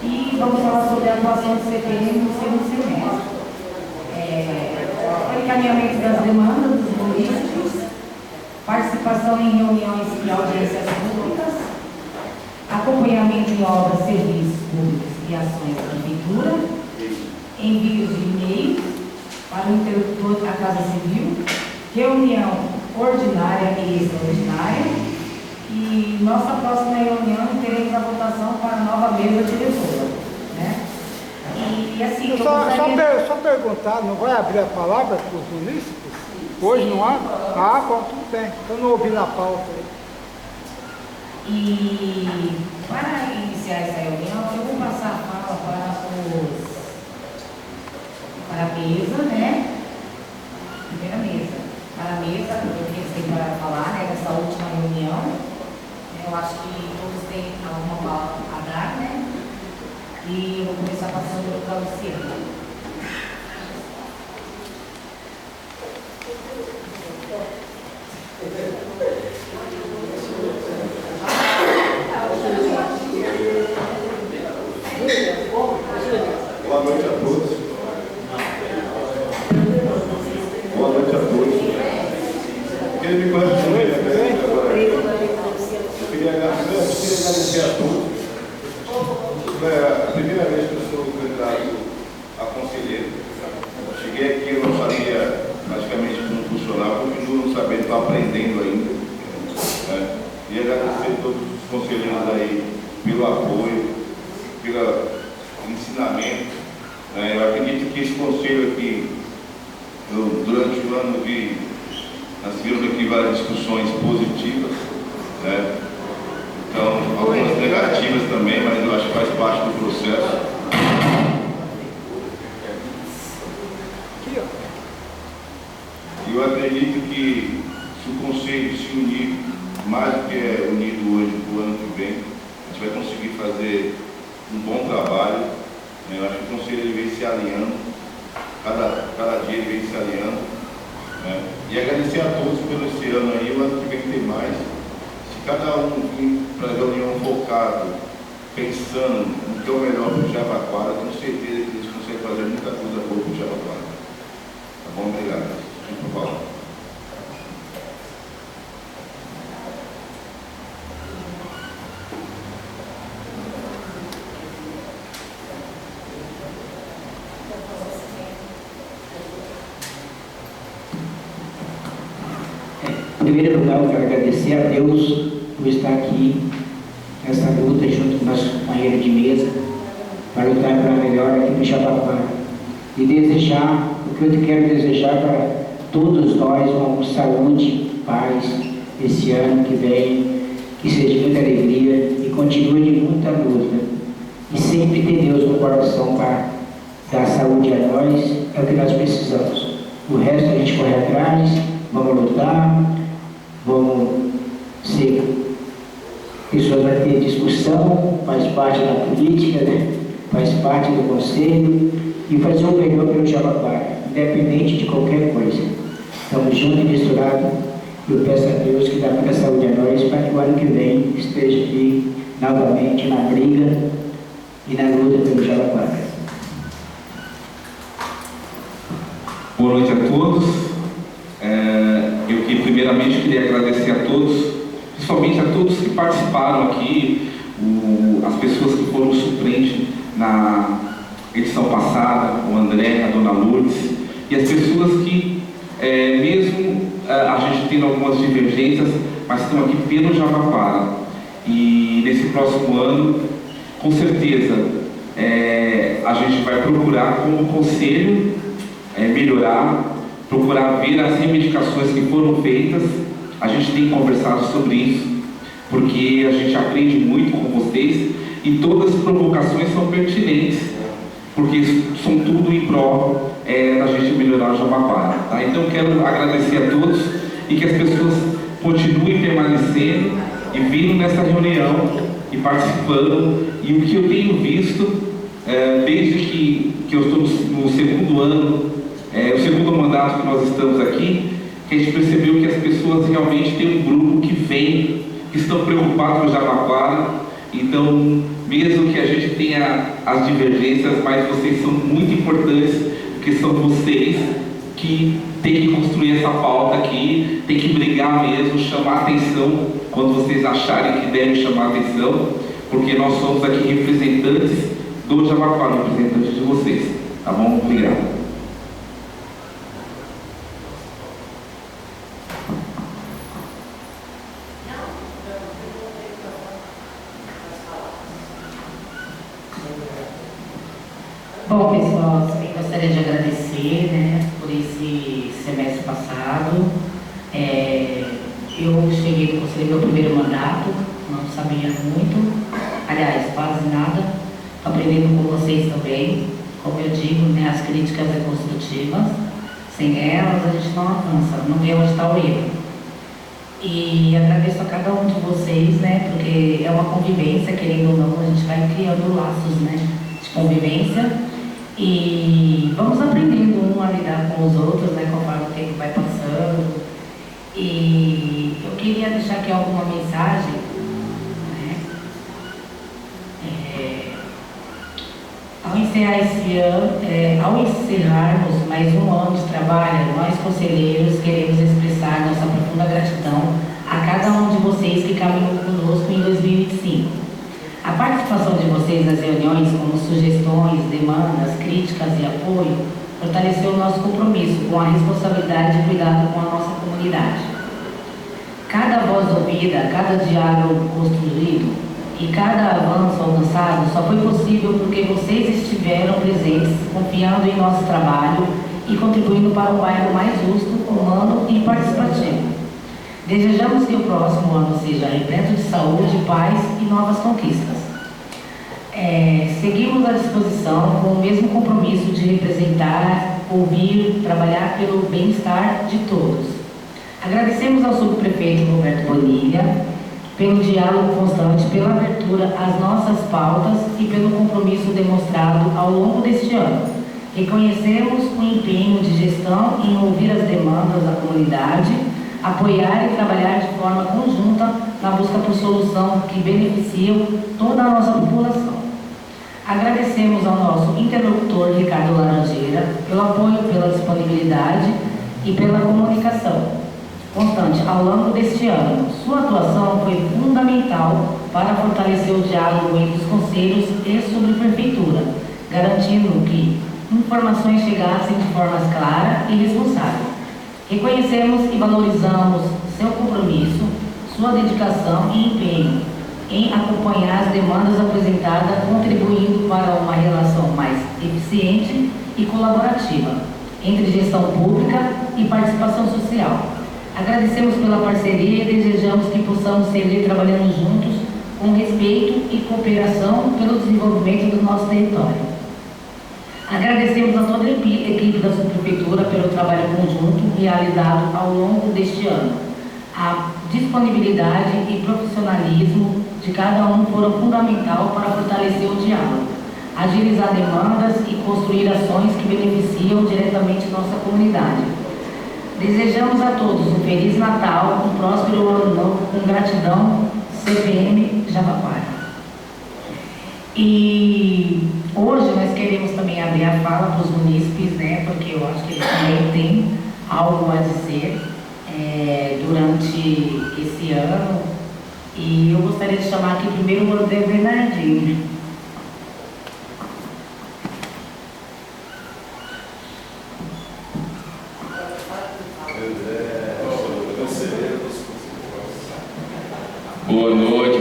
E vamos falar sobre a atuação do CPM no segundo semestre. O encaminhamento das demandas dos munícipes, participação em reuniões e audiências públicas, acompanhamento em obras, serviços públicos e ações da prefeitura, envios de e-mail para o interlocutor da Casa Civil, reunião ordinária e extraordinária, e nossa próxima reunião teremos a votação para a nova mesa diretora, né? E assim, só perguntar, não vai abrir a palavra para os munícipes? Hoje não há? Ah, bom, tudo bem. Eu não ouvi na pauta. E para iniciar essa reunião, eu vou passar a fala para a mesa, né? Primeira mesa. Para a mesa, porque eles têm para falar, né, nessa última reunião. Eu acho que todos têm alguma palavra a dar, né? E eu vou começar passando para a Luciana. Boa noite a todos. Boa noite a todos. Quem me conhece agora, eu queria agradecer a todos. É a primeira vez que eu sou candidato a conselheiro. Cheguei aqui, eu não sabia praticamente como funcionava, continuo não sabendo, estou aprendendo ainda. E agradecer a todos os conselheiros aí pelo apoio, pelo ensinamento. Eu acredito que esse conselho aqui, durante o ano nós tivemos aqui várias discussões positivas, né? Então, algumas negativas também, mas eu acho que faz parte do processo. E eu acredito que se o conselho se unir mais do que é unido hoje para o ano que vem, a gente vai conseguir fazer um bom trabalho. Eu acho que o conselho ele vem se alinhando, cada dia ele vem se alinhando. E agradecer a todos pelo esse ano aí, o ano que vem tem mais. Se cada um vir para a reunião focado, pensando no que é o melhor para o Jabaquara, tenho certeza que eles conseguem fazer muita coisa boa para o Jabaquara. Tá bom? Obrigado. Muito bom. Em primeiro lugar, eu quero agradecer a Deus por estar aqui nessa luta junto com nossos companheiros de mesa para lutar para melhor aqui no Jabaquara. E desejar, o que eu quero desejar para todos nós, uma saúde, paz, esse ano que vem, que seja muita alegria e continue de muita luta. E sempre ter Deus no coração para dar saúde a nós, é o que nós precisamos. O resto a gente corre atrás, vamos lutar. Vamos ser pessoas que vão ter discussão, faz parte da política, né? Faz parte do conselho e fazer o melhor pelo Jabaquara, independente de qualquer coisa. Estamos juntos e misturados. Eu peço a Deus que dá muita saúde a nós para que o ano que vem esteja aqui novamente na briga e na luta pelo Jabaquara. Boa noite a todos. Eu primeiramente queria agradecer a todos, principalmente a todos que participaram aqui, as pessoas que foram suplentes na edição passada, o André, a Dona Lourdes, e as pessoas que, mesmo a gente tendo algumas divergências, mas estão aqui pelo Jabaquara. E nesse próximo ano, com certeza, a gente vai procurar, como conselho, melhorar, procurar ver as reivindicações que foram feitas. A gente tem conversado sobre isso, porque a gente aprende muito com vocês e todas as provocações são pertinentes, porque são tudo em prol da gente melhorar o Jabaquara. Tá? Então, quero agradecer a todos e que as pessoas continuem permanecendo e vindo nessa reunião e participando. E o que eu tenho visto, desde que eu estou no segundo ano, o segundo mandato que nós estamos aqui, que a gente percebeu que as pessoas realmente têm um grupo que vem, que estão preocupados com o Jabaquara. Então, mesmo que a gente tenha as divergências, mas vocês são muito importantes, porque são vocês que tem que construir essa pauta aqui, tem que brigar mesmo, chamar atenção quando vocês acharem que devem chamar atenção, porque nós somos aqui representantes do Jabaquara, representantes de vocês, tá bom? Obrigado. Bom, pessoal, também gostaria de agradecer, né, por esse semestre passado. Eu cheguei no conselho meu primeiro mandato, não sabia muito, aliás, quase nada. Estou aprendendo com vocês também. Como eu digo, né, as críticas são construtivas. Sem elas, a gente não avança, não vê onde está o erro. E agradeço a cada um de vocês, né, porque é uma convivência, querendo ou não, a gente vai criando laços, né, de convivência. E vamos aprendendo um a lidar com os outros, né, conforme o tempo vai passando. E eu queria deixar aqui alguma mensagem, né? Ao encerrar esse ano, ao encerrarmos mais um ano de trabalho, nós conselheiros queremos expressar nossa profunda gratidão a cada um de vocês que caminhou conosco em 2025. A participação de vocês nas reuniões, como sugestões, demandas, críticas e apoio, fortaleceu o nosso compromisso com a responsabilidade de cuidado com a nossa comunidade. Cada voz ouvida, cada diálogo construído e cada avanço alcançado só foi possível porque vocês estiveram presentes, confiando em nosso trabalho e contribuindo para um bairro mais justo, humano e participativo. Desejamos que o próximo ano seja repleto de saúde, paz e novas conquistas. Seguimos à disposição com o mesmo compromisso de representar, ouvir, trabalhar pelo bem-estar de todos. Agradecemos ao subprefeito Roberto Bonilha pelo diálogo constante, pela abertura às nossas pautas e pelo compromisso demonstrado ao longo deste ano. Reconhecemos o empenho de gestão em ouvir as demandas da comunidade, apoiar e trabalhar de forma conjunta na busca por solução que beneficiam toda a nossa população. Agradecemos ao nosso interlocutor Ricardo Laranjeira pelo apoio, pela disponibilidade e pela comunicação constante ao longo deste ano. Sua atuação foi fundamental para fortalecer o diálogo entre os conselhos e subprefeitura, garantindo que informações chegassem de forma clara e responsável. Reconhecemos e valorizamos seu compromisso, sua dedicação e empenho em acompanhar as demandas apresentadas, contribuindo para uma relação mais eficiente e colaborativa entre gestão pública e participação social. Agradecemos pela parceria e desejamos que possamos seguir trabalhando juntos com respeito e cooperação pelo desenvolvimento do nosso território. Agradecemos a toda a equipe da subprefeitura pelo trabalho conjunto realizado ao longo deste ano. A disponibilidade e profissionalismo de cada um foram fundamental para fortalecer o diálogo, agilizar demandas e construir ações que beneficiam diretamente nossa comunidade. Desejamos a todos um Feliz Natal, um próspero ano novo, com gratidão, CPM Jabaquara. E hoje nós queremos também abrir a fala para os munícipes, né, porque eu acho que eles também têm algo a dizer durante esse ano. E eu gostaria de chamar aqui primeiro o Rodrigo Bernardinho. Boa noite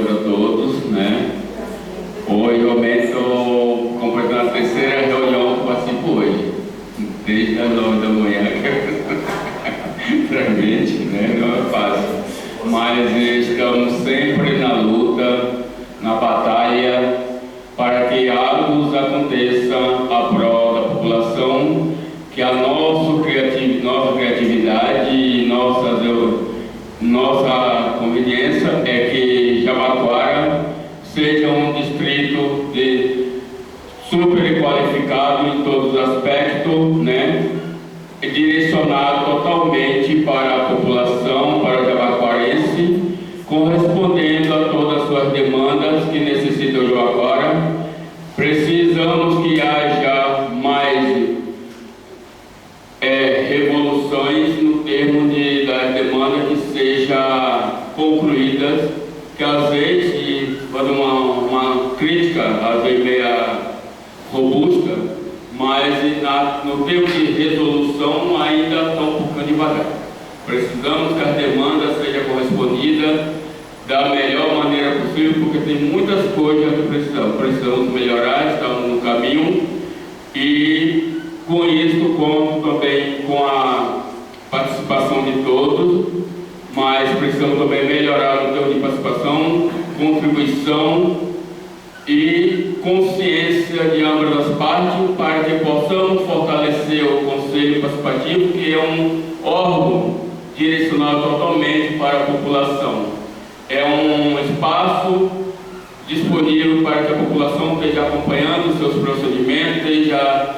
para todos, né? Hoje realmente estou completando a terceira reunião que participo hoje, desde as 9 da manhã, realmente, né? Não é fácil, mas estamos sempre na luta, na batalha, para que algo aconteça a prol da população, que a nossa criatividade e nossa conveniência é que Jabaquara seja um distrito super qualificado em todos os aspectos, né? Direcionado totalmente para a população, para o jabaquarense, correspondendo a todas as suas demandas que necessitam de agora. Precisamos que haja mais revoluções no termo das demandas que sejam concluídas, que às vezes, quando uma crítica, às vezes meia robusta, mas no termo de resolução ainda está um pouquinho devagar. Precisamos que as demandas sejam correspondidas da melhor maneira possível, porque tem muitas coisas que precisamos melhorar, estamos no caminho, e com isso conto também com a participação de todos, mas precisamos também melhorar o termo de participação, contribuição e consciência de ambas as partes, para que possamos fortalecer o Conselho Participativo, que é um órgão direcionado totalmente para a população. É um espaço disponível para que a população esteja acompanhando os seus procedimentos, esteja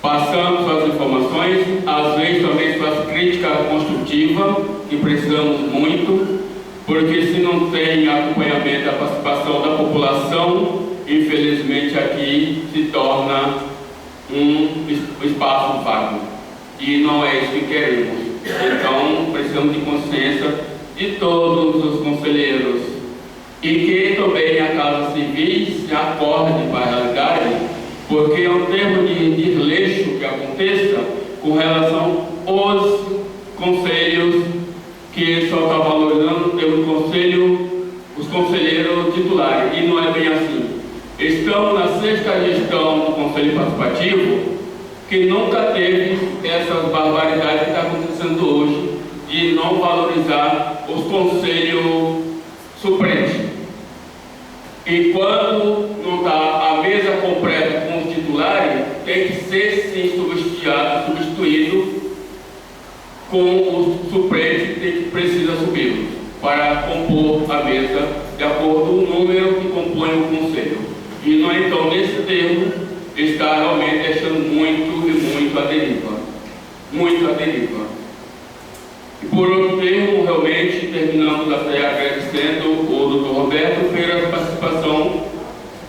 passando suas informações, às vezes também suas críticas construtivas, que precisamos muito, porque se não tem acompanhamento da participação da população, infelizmente aqui se torna um espaço vago. E não é isso que queremos. Então, precisamos de consciência de todos os conselheiros. E que também a Casa Civil se acorde para a realidade, porque é um termo de desleixo que aconteça com relação aos conselhos, que só está valorizando o termo conselho, os conselheiros titulares, e não é bem assim. Estamos na 6ª gestão do Conselho Participativo, que nunca teve essas barbaridades que está acontecendo hoje, de não valorizar os conselhos suplentes. E quando não está a mesa completa com os titulares, tem que ser sim substituído com os suplentes que precisa subir para compor a mesa de acordo com o número que compõe o conselho. E não, então, nesse termo está realmente deixando muito a deriva. Muito a deriva. E por outro termo, realmente, terminamos até agradecendo o Dr. Roberto pela participação,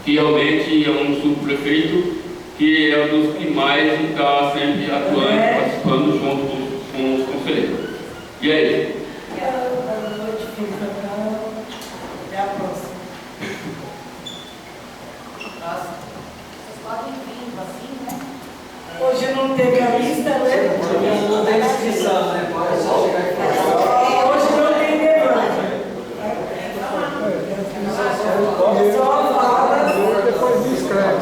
que realmente é um subprefeito, que é um dos que mais está sempre atuando, participando junto com os conselheiros. E aí? Boa noite, até a próxima. Vocês podem vir assim, né? Hoje não teve a lista, né? Não tem inscrição, né? Pode só chegar e falar. Hoje não tem demanda. Só fala. Depois me escreve.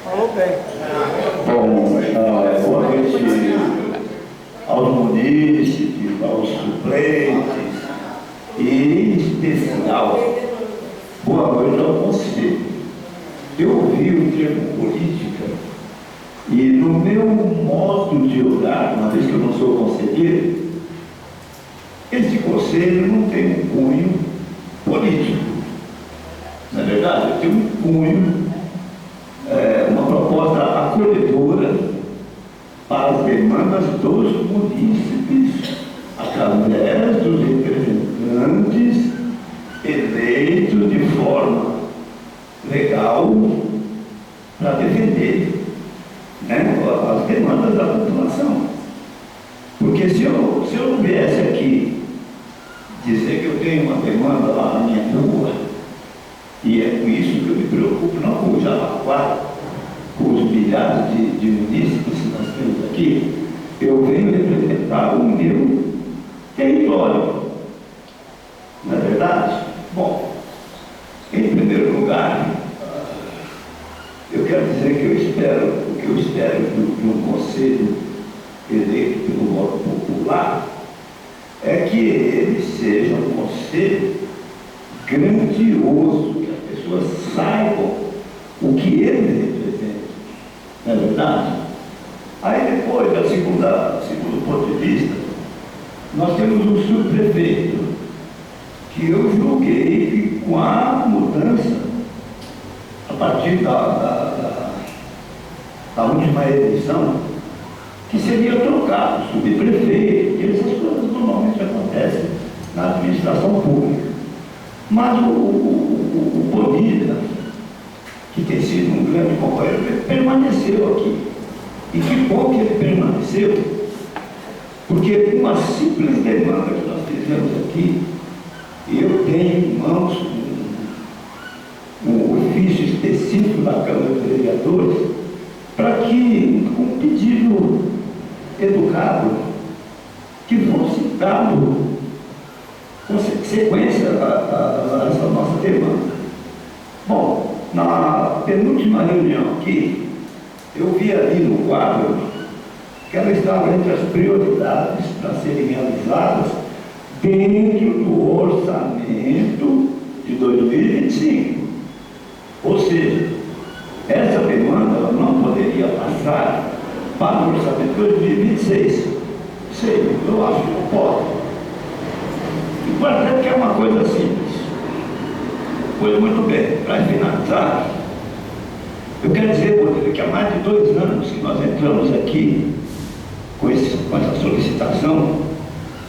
Falou bem. Bom, boa noite aos munícipes, aos suplentes e, em especial, boa noite ao conselho. Eu ouvi o termo política e, no meu modo de olhar, uma vez que eu não sou conselheiro, esse conselho não tem um cunho político. Na verdade, ele tem um cunho, uma proposta acolhedora para as demandas dos munícipes, através dos representantes eleitos de forma legal para defender, né, as demandas da população. Porque se eu não viesse aqui dizer que eu tenho uma demanda lá na minha rua, e é com isso que eu me preocupo, não com o Jabaquara, com os milhares de munícipes que nós temos aqui, eu venho representar o meu território. Não é verdade? Bom, em primeiro lugar, eu quero dizer que o que eu espero de um conselho eleito pelo voto popular é que ele seja um conselho grandioso, que as pessoas saibam o que ele representa. Não é verdade? Aí depois, segundo ponto de vista, nós temos um subprefeito, que eu julguei que com a mudança, a partir da última eleição, que que seria trocado, subprefeito, e essas coisas normalmente acontecem na administração pública. Mas o Bonilha, que tem sido um grande companheiro, ele permaneceu aqui. E que bom que ele permaneceu, porque uma simples demanda que nós fizemos aqui, eu tenho em mãos um ofício específico da Câmara dos Vereadores, para que, um pedido educado, que fosse dado com sequência a essa nossa demanda. Bom, na penúltima reunião aqui, eu vi ali no quadro que ela estava entre as prioridades para serem realizadas dentro do orçamento de 2025. Ou seja, essa demanda ela não poderia passar para o orçamento de 2026. Sei, eu acho que não pode. E parece que é uma coisa simples. Pois muito bem, para finalizar, eu quero dizer, Rodrigo, que há mais de 2 anos que nós entramos aqui com essa solicitação,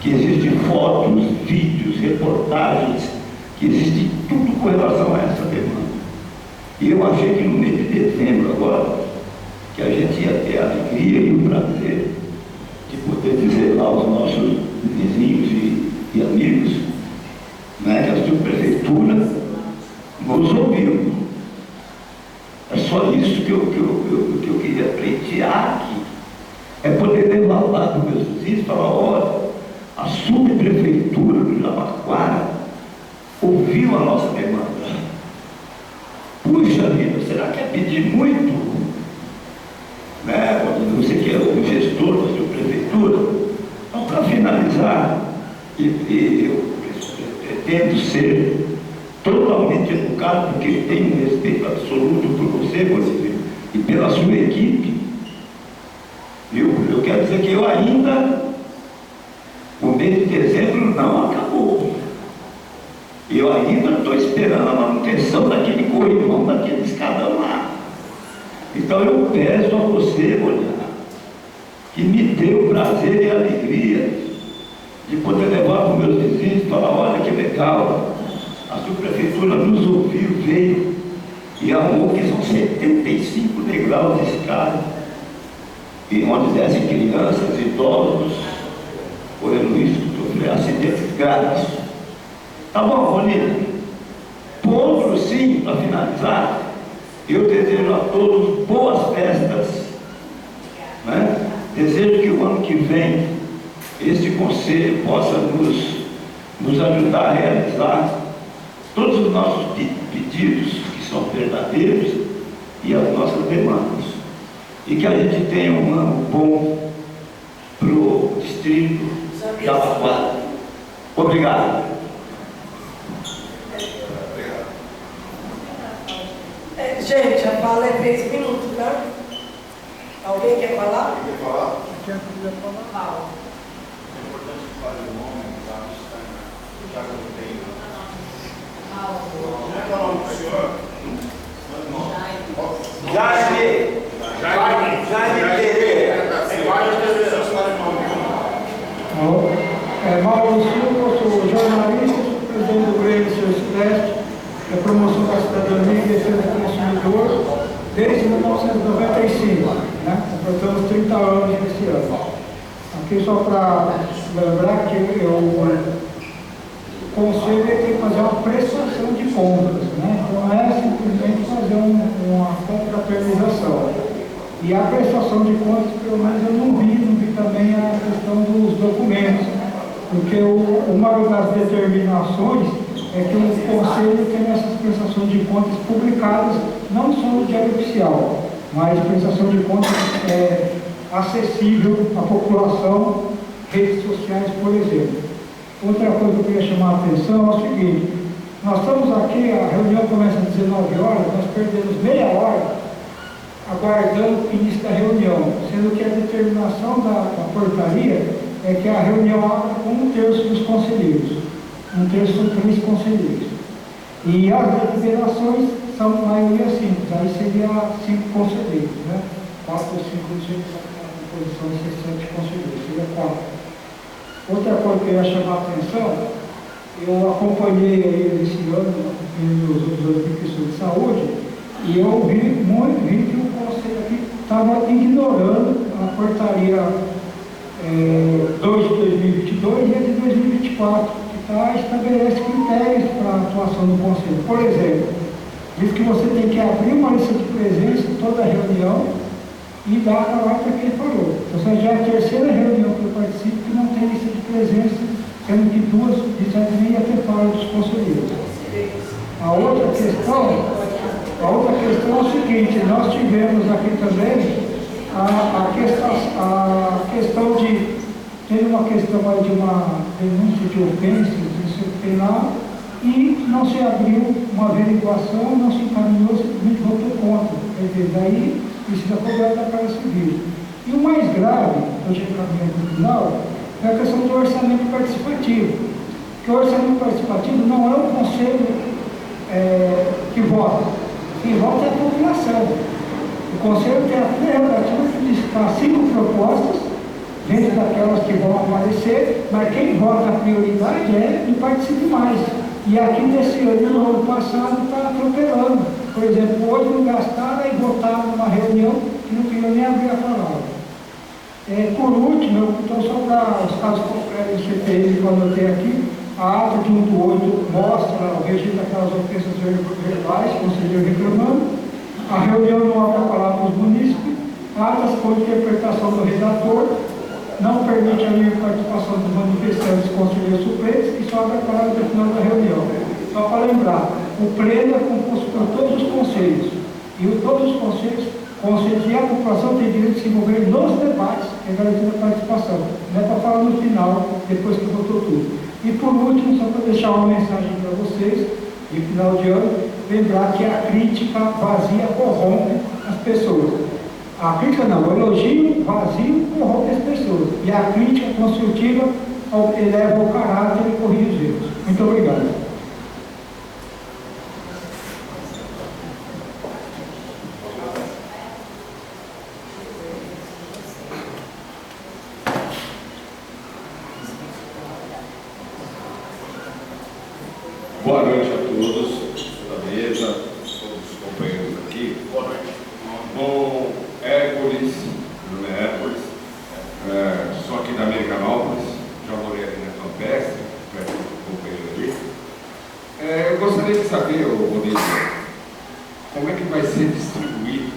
que existem fotos, vídeos, reportagens, que existe tudo com relação a essa demanda. E eu achei que no mês de dezembro agora, que a gente ia ter a alegria e o prazer de poder dizer lá aos nossos vizinhos e amigos, né, que a subprefeitura nos ouviu. É só isso que eu queria pleitear aqui. É poder levar lá para os meus vizinhos e falar, olha, a subprefeitura do Jabaquara ouviu a nossa demanda. Puxa vida, será que é pedir muito? Né? Você que é o gestor da subprefeitura. Então, para finalizar, eu pretendo ser totalmente educado, porque tenho um respeito absoluto por você, Rodrigo, e pela sua equipe. Eu quero dizer que eu ainda, o mês de dezembro não acabou. Eu ainda estou esperando a manutenção daquele corrimão, daquele escadão lá. Então eu peço a você, Rodrigo, que me dê o prazer e a alegria de poder levar para os meus vizinhos e falar, olha que legal, a subprefeitura nos ouviu, veio e arrumou que são 75 degraus de escada, e onde descem crianças, idosos, correndo risco de sofrer acidentes graves. Tá bom, Bonilha? Por outro, sim, para finalizar, eu desejo a todos boas festas, né? Desejo que o ano que vem este conselho possa nos ajudar a realizar todos os nossos pedidos, que são verdadeiros, e as nossas demandas. E que a gente tenha um ano bom para o distrito de Jabaquara. Obrigado. Gente, a fala é 3 minutos, tá? Alguém quer falar? Quer falar? Quem quiser falar? Fala. É importante que fale o nome, tá? Já que não tem. Como é que é o nome do senhor? Jaime Pereira. Mauro Silva, eu sou jornalista, sou presidente do Grêmio Sul-Sudeste, da promoção da cidadania e defesa do consumidor, desde 1995, né? Completamos 30 anos esse ano. Aqui só para lembrar que o Conselho tem que fazer uma prestação de contas, né? Não é simplesmente fazer uma confraternização. E a prestação de contas, pelo menos eu não vi também a questão dos documentos, porque uma das determinações é que o Conselho tem essas prestações de contas publicadas, não só no Diário Oficial, mas prestação de contas acessível à população, redes sociais, por exemplo. Outra coisa que eu queria chamar a atenção é o seguinte: nós estamos aqui, a reunião começa às 19 horas, nós perdemos meia hora aguardando o início da reunião, sendo que a determinação da portaria é que a reunião abra com 1/3 dos conselheiros. 1/3 são 3 conselheiros. E as deliberações são maioria simples, aí seria 5 conselheiros, né? 4 ou 5, não sei. composição desses 7 conselheiros, seria 4. Outra coisa que eu ia chamar a atenção, eu acompanhei aí esse ano, acompanhei os outros anos de questão de saúde, e eu vi que o conselho aqui estava ignorando a portaria 2 de 2022 e a de 2024, que estabelece critérios para a atuação do conselho. Por exemplo, diz que você tem que abrir uma lista de presença em toda reunião e dar a palavra que ele falou. Então, essa já é a terceira reunião que eu participo que não tem lista de presença, sendo que 2 disseram que nem ia ter fala dos conselheiros. A outra questão é o seguinte, nós tivemos aqui também a questão de, teve uma questão aí de uma denúncia de ofensa disciplinar e não se abriu uma averiguação, não se encaminhou, simplesmente votou contra. Quer dizer, daí precisa cobrar da Casa Civil. E o mais grave, que eu já encaminhei no final, é a questão do orçamento participativo. Porque o orçamento participativo não é o conselho que vota. Quem vota é a população. O conselho tem a prerrogativa de listar 5 propostas, dentro daquelas que vão aparecer, mas quem vota a prioridade é e participe mais. E aqui nesse ano, no ano passado, está atropelando. Por exemplo, hoje não gastaram e votaram numa reunião que não queria nem abrir a palavra. Por último, então só para os casos concretos do CPI que eu anotei aqui, a ata de 1 do 8 mostra o registro daquelas ofensas verbais, o conselheiro reclamando, a reunião não abre a palavra dos munícipes, atas com interpretação do redator, não permite a livre participação dos manifestantes, conselheiros suplentes e só abre a palavra no final da reunião. Só para lembrar, o pleno é composto por todos os conselhos, e todos os conselhos e a população tem direito de se envolver nos debates, que é garantida a participação. Não é para falar no final, depois que votou tudo. E por último, só para deixar uma mensagem para vocês, de final de ano, lembrar que a crítica vazia corrompe as pessoas. A crítica não, o elogio vazio corrompe as pessoas. E a crítica construtiva eleva o caráter e corrige os erros. Muito obrigado. Boa noite a todos da mesa, todos os companheiros aqui. Boa noite. Bom, Hércules, meu nome é Hércules, sou aqui da Americanópolis, já morei aqui na Campestre, perto do companheiro ali. Eu gostaria de saber, Rodrigo, como é que vai ser distribuído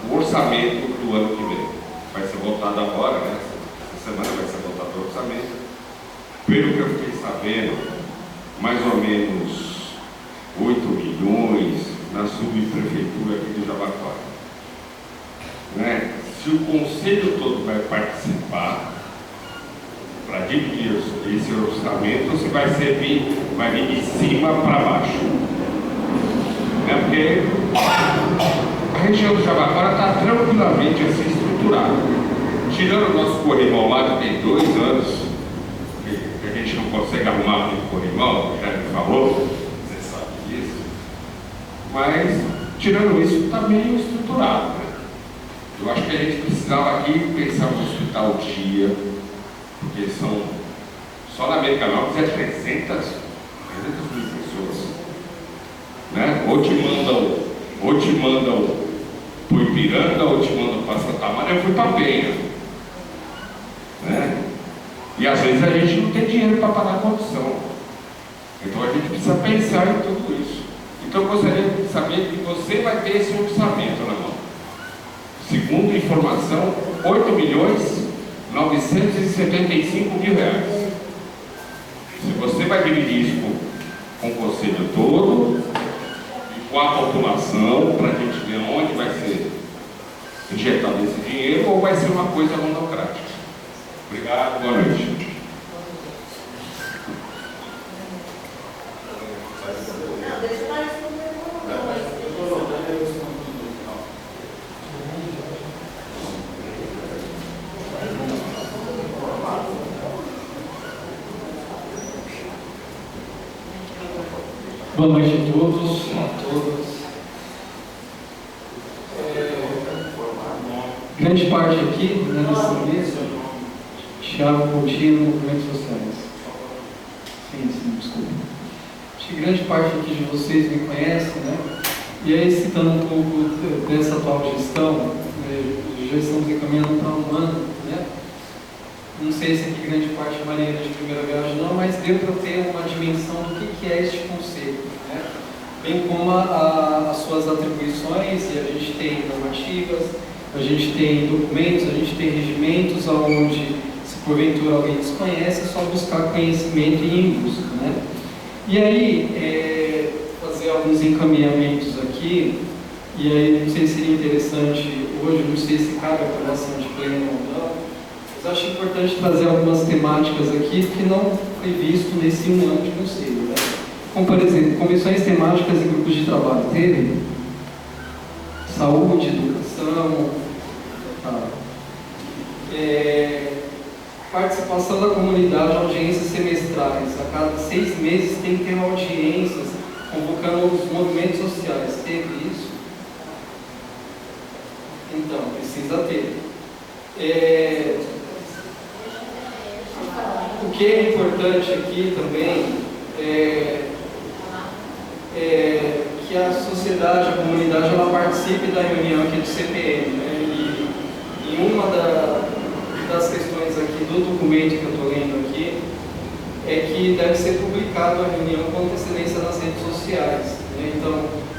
o orçamento do ano que vem. Vai ser votado agora, né? Essa semana vai ser votado o orçamento. Pelo que eu fiquei sabendo, mais ou menos 8 milhões na subprefeitura aqui do Jabaquara. Né? Se o conselho todo vai participar para dividir esse orçamento, se vai vir de cima para baixo. Né? Porque a região do Jabaquara está tranquilamente assim estruturada. Tirando o nosso corrimão lá, que tem 2 anos, a gente não consegue arrumar aquele corrimão, já me falou, você sabe disso. Mas, tirando isso, está meio estruturado. Né? Eu acho que a gente precisava aqui pensar no hospital dia, porque só na Americanópolis é 300 mil pessoas. Né? Ou te mandam para o Ipiranga, ou te mandam para Santa Maria, eu fui para Penha. Né? E às vezes a gente não tem dinheiro para pagar a condução. Então a gente precisa pensar em tudo isso. Então eu gostaria de saber que você vai ter esse orçamento na mão. Segundo informação, 8.975.000 reais. Se você vai dividir isso com o conselho todo e com a população, para a gente ver onde vai ser injetado esse dinheiro, ou vai ser uma coisa monocrática. Obrigado, boa noite. Boa noite a todos, a todas. grande parte aqui, né, nessa mesa, Thiago Coutinho, Movimentos Sociais. Sim, desculpa. Acho que grande parte aqui de vocês me conhecem, né? E aí, citando um pouco dessa atual gestão, já estamos encaminhando para um ano, né? Não sei se aqui grande parte é marinheira de primeira viagem não, mas deu para ter uma dimensão do que é este conceito, né? Bem como as suas atribuições, e a gente tem normativas, a gente tem documentos, a gente tem regimentos, onde, se porventura alguém desconhece, é só buscar conhecimento e ir em busca, né? E aí, fazer alguns encaminhamentos aqui, e aí não sei se seria interessante, hoje não sei se cabe a aprovação de pleno ou não, mas acho importante trazer algumas temáticas aqui que não foi visto nesse um ano de conselho, né? Como, por exemplo, comissões temáticas e grupos de trabalho. Teve saúde, educação, participação da comunidade, audiências semestrais. A cada 6 meses tem que ter audiências convocando os movimentos sociais. Teve isso? Então, precisa ter. O que é importante aqui também é que a sociedade, a comunidade, ela participe da reunião aqui do CPM, né? E uma das questões aqui do documento que eu estou lendo aqui é que deve ser publicado a reunião com antecedência nas redes sociais, né? Então,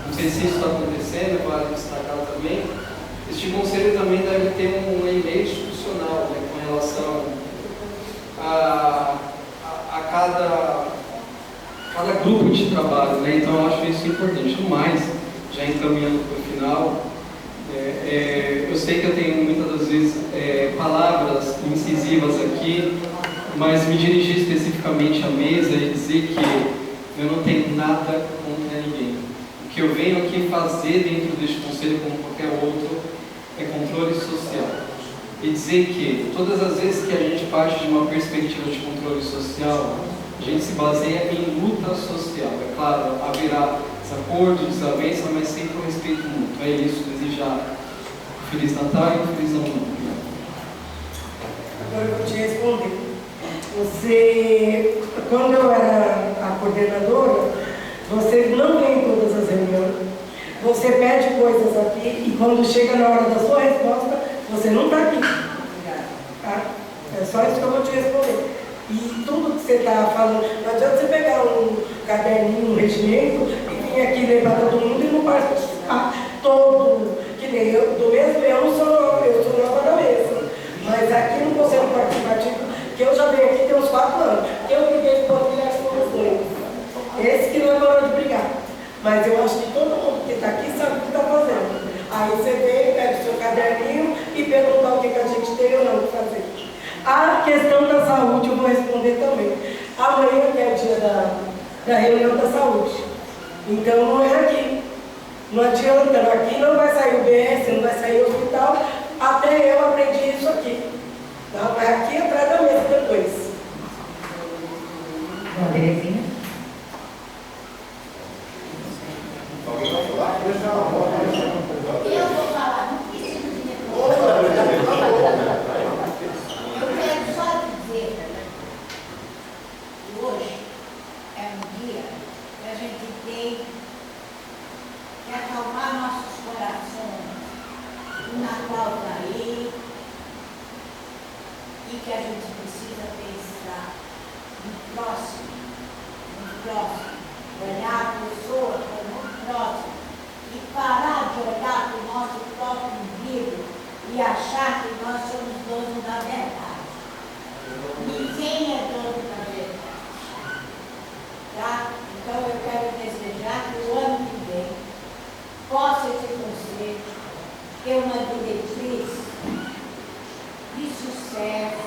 não sei se isso está acontecendo, vale destacar também. Este conselho também deve ter um e-mail institucional, né, com relação a cada grupo de trabalho, né? Então eu acho isso importante. No mais, já encaminhando para o final, eu sei que eu tenho muitas das vezes palavras incisivas aqui, mas me dirigir especificamente à mesa e dizer que eu não tenho nada contra ninguém. O que eu venho aqui fazer dentro deste conselho, como qualquer outro, é controle social. E dizer que todas as vezes que a gente parte de uma perspectiva de controle social, a gente se baseia em luta social. É claro, haverá desacordo, desavença, mas sempre o respeito mútuo. É isso, desejar Feliz Natal e Feliz Ano Novo. Agora eu vou te responder. Quando eu era a coordenadora, você não vem em todas as reuniões, você pede coisas aqui e quando chega na hora da sua resposta, você não está aqui. Tá? É só isso que eu vou te responder. E tudo que você está falando, não adianta você pegar um caderninho, um regimento e vir aqui ler para todo mundo e não participar todo. Que nem eu, do mesmo eu sou nova da mesa. Mas aqui no Conselho Participativo, que eu já venho aqui tem uns 4 anos, que eu briguei com o Guilherme Soluções. Esse que não é hora de brigar. Mas eu acho que todo mundo que está aqui sabe o que está fazendo. Aí você vem, pega o seu caderninho e pergunta o que a gente tem ou não que fazer. A questão da saúde eu vou responder também. Amanhã que é o dia da reunião da saúde. Então não é aqui. Não adianta, aqui não vai sair o BS, não vai sair o hospital. Até eu aprendi isso aqui. Não, é aqui atrás da mesa depois. Terezinha? Alguém vai falar? Eu vou falar, não preciso de depois. Eu quero só dizer que hoje é um dia que a gente tem que acalmar nossos corações. O Natal está aí e que a gente precisa pensar no próximo, olhar a pessoa como o próximo e parar de olhar para o nosso próprio umbigo e achar que nós somos donos da verdade. Ninguém é dono da verdade. Tá? Então eu quero desejar que o ano que vem possa esse conselho ter uma diretriz de sucesso,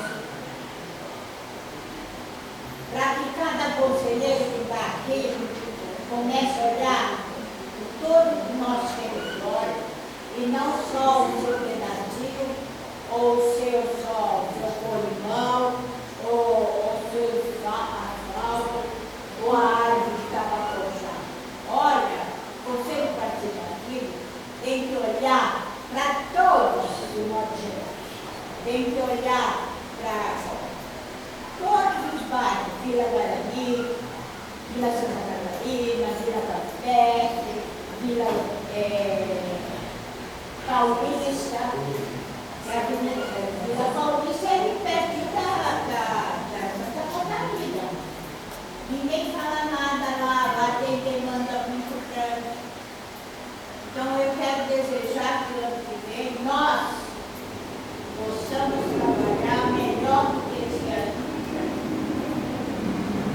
para que cada conselheiro que está aqui comece a olhar todo o nosso território e não só o seu pedacinho, ou o seu colimão, ou o seu asfalto, ou a árvore que estava coxada. Olha, o Conselho Participativo tem que olhar para todos de modo geral. Vila Santa Catarina, Vila da Peste, Vila Paulista, Vila Paulista é perto da Santa Catarina. Ninguém fala nada lá tem demanda muito grande. Então eu quero desejar que o ano que vem nós possamos trabalhar melhor do que esse ano.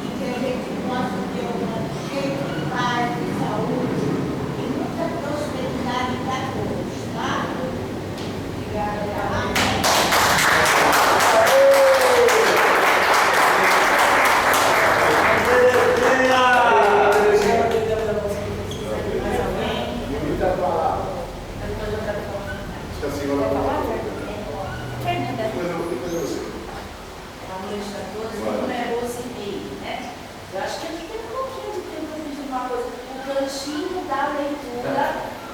E que a gente possa ter um ano cheio de paz, de saúde e muita prosperidade para todos, tá? Obrigada. Eu acho que a gente tem um pouquinho de tempo para pedir uma coisa. O cantinho da leitura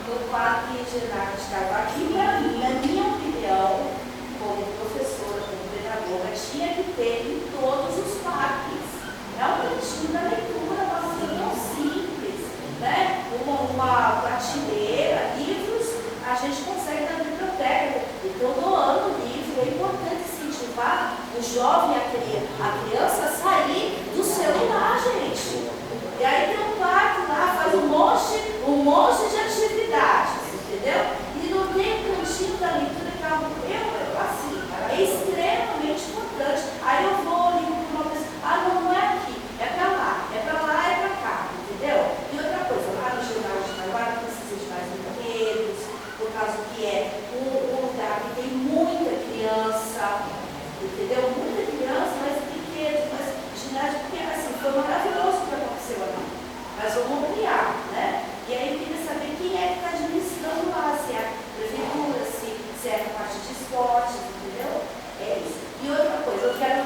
do Parque Gerardo de Carvalho, para mim, na minha opinião, como professora, como pedagoga, tinha que ter em todos os parques. É um cantinho da leitura, uma coisa tão simples, né? Uma prateleira, livros, a gente consegue na biblioteca. Então, doando livro, é importante incentivar o jovem, a criança a sair do celular, gente. E aí tem um parque lá, faz um monte de atividades, entendeu? E não tem o cantinho da leitura que assim, é extremamente importante. Aí eu vou, ligo para uma pessoa, não é aqui, é para lá, é para cá, entendeu? E outra coisa, lá no Gerardo de Carvalho precisa de mais brinquedos, por causa que é um lugar que tem muita criança, entendeu? Muita criança, mais brinquedos, mais ginástica, porque assim, foi maravilhoso o que aconteceu ali. Mas vamos ampliar, né? E aí eu queria saber quem é que está administrando lá, se é a prefeitura, se é a parte de esportes, entendeu? É isso. E outra coisa, eu quero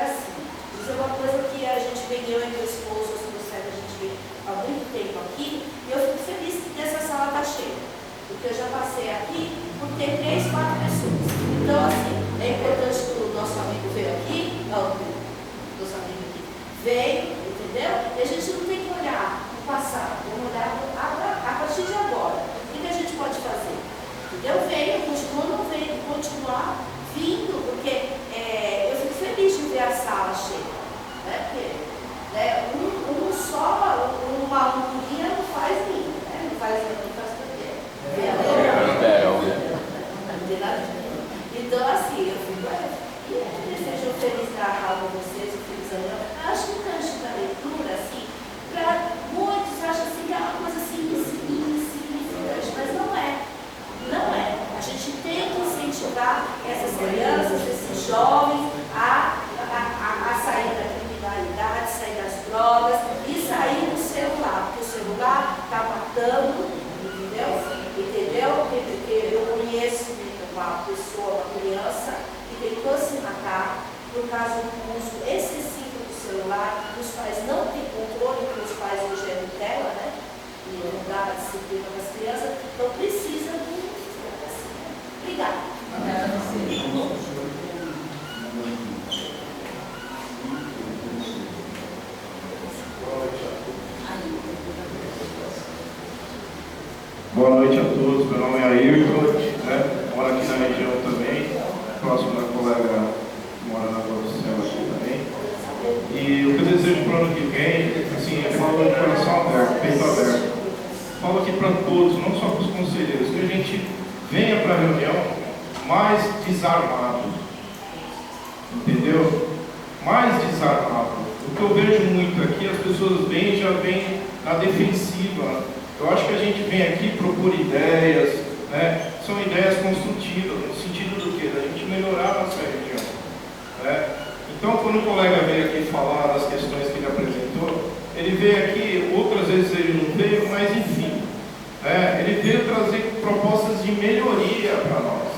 assim, dizer uma coisa que a gente vem, eu e meu esposo, a gente vem há muito tempo aqui, e eu fico feliz que essa sala está cheia. Porque eu já passei aqui por ter 3, 4 pessoas. Então, assim, é importante que o nosso amigo veio aqui, nosso amigo aqui veio, entendeu? E a gente não tem que olhar o passado, vamos olhar a partir de agora. O que a gente pode fazer? Entendeu? Veio, continuar vindo, porque eu fico feliz de ver a sala cheia. Né? Porque um só, uma linha não faz ninho, né? Não faz então, assim, eu fico desejo feliz Natal para vocês, um feliz ano. Eu acho que o canto da leitura, assim, para muitos acham assim, que é uma coisa assim, insignificante, mas não é. Não é. A gente tem que incentivar essas crianças, esses jovens a sair da criminalidade, sair das drogas e sair do celular, porque o celular está matando, entendeu? Porque eu conheço uma pessoa, uma criança, que tentou se matar por causa do uso excessivo do celular. Os pais não têm controle, porque os pais hoje é Nutella, né? E não dá a disciplina para as crianças, então precisa de assim. Obrigada. Boa noite a todos, meu nome é Ayrton, né? Moro aqui na região também, próximo da colega que mora na Rua do Céu aqui também. E o que eu desejo para o ano que vem, assim, é falo de coração aberto, peito aberto. Falo aqui para todos, não só para os conselheiros, que a gente venha para a reunião mais desarmado, entendeu? Mais desarmado. O que eu vejo muito aqui, as pessoas já vêm na defensiva. Eu acho que a gente vem aqui, procura ideias, né? São ideias construtivas, no sentido do quê? Da gente melhorar a nossa região. Né? Então, quando o colega veio aqui falar das questões que ele apresentou, ele veio aqui, outras vezes ele não veio, mas enfim, né? Ele veio trazer propostas de melhoria para nós.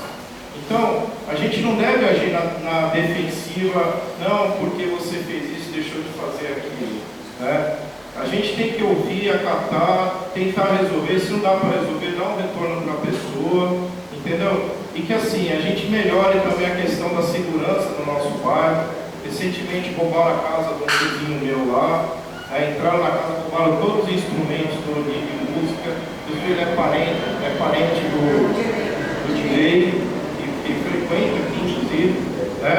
Então, a gente não deve agir na defensiva, não, porque você fez isso, deixou de fazer aquilo. Né? A gente tem que ouvir, acatar, tentar resolver. Se não dá para resolver, dar um retorno para a pessoa, entendeu? E que assim, a gente melhore também a questão da segurança no nosso bairro. Recentemente roubaram a casa de um vizinho meu lá, Entraram na casa, roubaram todos os instrumentos de música. O filho é parente do Dilei, que frequenta aqui, inclusive, né?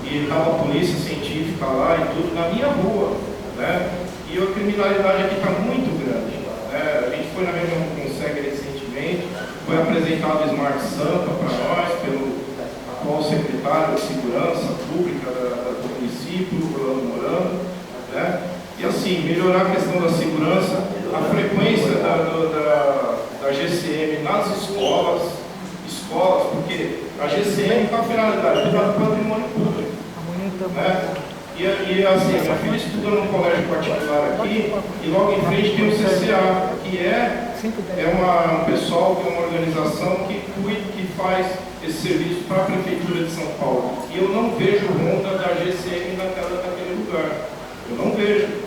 E estava a polícia científica lá e tudo, na minha rua, né? E a criminalidade aqui está muito grande. A gente foi na reunião com o SEG recentemente, foi apresentado o Smart Sampa para nós, pelo atual secretário de Segurança Pública do município, Rolando Morando, né? E assim, melhorar a questão da segurança, a frequência da GCM nas escolas, porque a GCM tem a finalidade de cuidar do patrimônio público. Né? E assim, minha filha estuda num colégio particular aqui, e logo em frente tem o CCA, que é um pessoal, que é uma organização que cuida, que faz esse serviço para a Prefeitura de São Paulo. E eu não vejo ronda da GCM naquele lugar. Eu não vejo.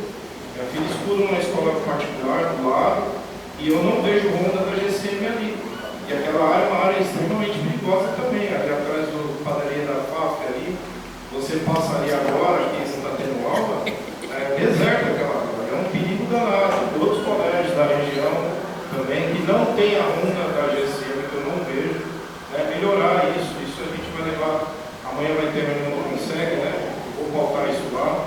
Minha filha estuda numa escola particular do lado, e eu não vejo ronda da GCM ali. E aquela área é uma área extremamente perigosa também, ali atrás do padaria da FAF ali. Você passa ali agora, que não está tendo aula, é deserto aquela área, é um perigo danado. Outros colégios da região também, que não tem a ronda da GCM, que eu não vejo, melhorar isso a gente vai levar, amanhã vai ter reunião do Consegue, né? Vou pautar isso lá,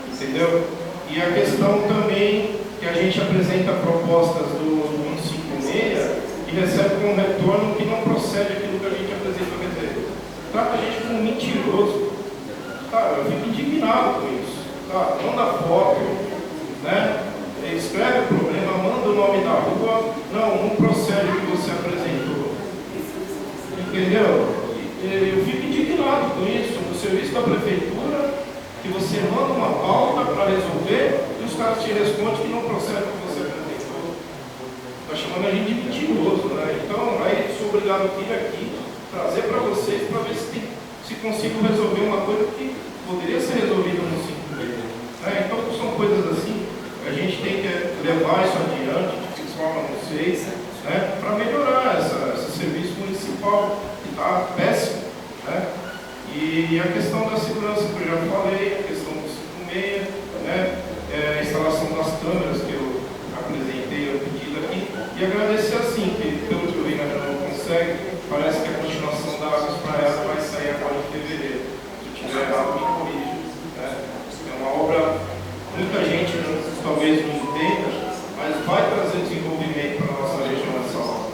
entendeu? E a questão também que a gente apresenta propostas do 156 e recebe um retorno que não procede aquilo que a gente apresenta, quer dizer, trata a gente como mentiroso. Cara, eu fico indignado com isso. Tá? Manda foto, né? Escreve o problema, manda o nome da rua. Não procede o que você apresentou. Entendeu? Eu fico indignado com isso. No serviço da prefeitura, que você manda uma pauta para resolver e os caras te respondem que não procede o que você apresentou. Está chamando a gente de mentiroso, né? Então, aí sou obrigado a vir aqui, trazer para vocês, para ver se consigo resolver uma coisa que poderia ser resolvida no 5 meses. Né? Então, são coisas assim, a gente tem que levar isso adiante, de forma vocês, né? Para melhorar esse serviço municipal, que está péssimo. Né? E a questão da segurança, que eu já falei, a questão do 56, né? A instalação das câmeras que eu apresentei, o pedido aqui, e agradecer assim, que pelo que eu vi na reunião Consegue, parece que a continuação da Águas para ela vai sair agora em fevereiro. Se eu tiver errado, me corrija. Né? É uma obra, muita gente talvez não entenda, mas vai trazer desenvolvimento para a nossa região essa obra.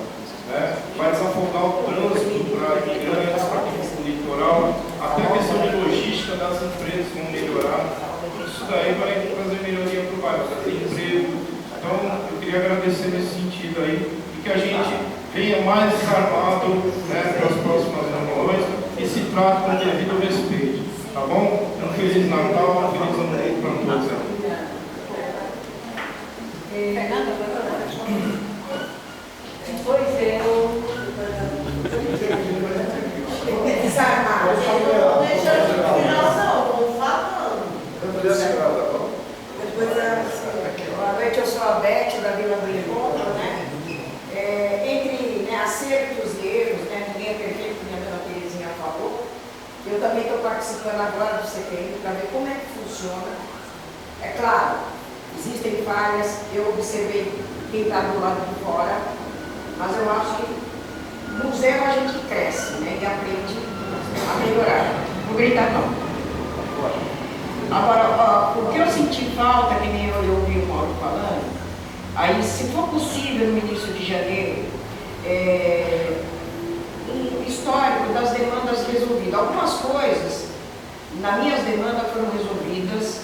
Né? Vai desafogar o trânsito para imigrantes, para quem for no litoral, até a questão de logística das empresas vão melhorar. Isso daí vai trazer melhoria para o bairro, trazer emprego. Então, eu queria agradecer nesse sentido aí, e que a gente venha mais desarmado, né, para as próximas reuniões e se trate com devido respeito. Tá bom? Um Feliz Natal, um Feliz Ano Novo para todos aí. Pois é, desarmado. Não deixa no final, não, vamos falando. Boa noite, eu sou a Beth, da Vila do Encontro, né? Entre acertos e erros, né? Ninguém é perfeito, como a dona Terezinha falou. Eu também estou participando agora do CPM para ver como é que funciona. É claro, existem falhas, eu observei quem está do lado de fora, mas eu acho que nos erros a gente cresce, né? E aprende a melhorar. Não gritar não. Agora, o que eu senti falta, que nem eu ouvi o Mauro falando, aí se for possível no início de janeiro, um histórico das demandas resolvidas. Algumas coisas, nas minhas demandas foram resolvidas,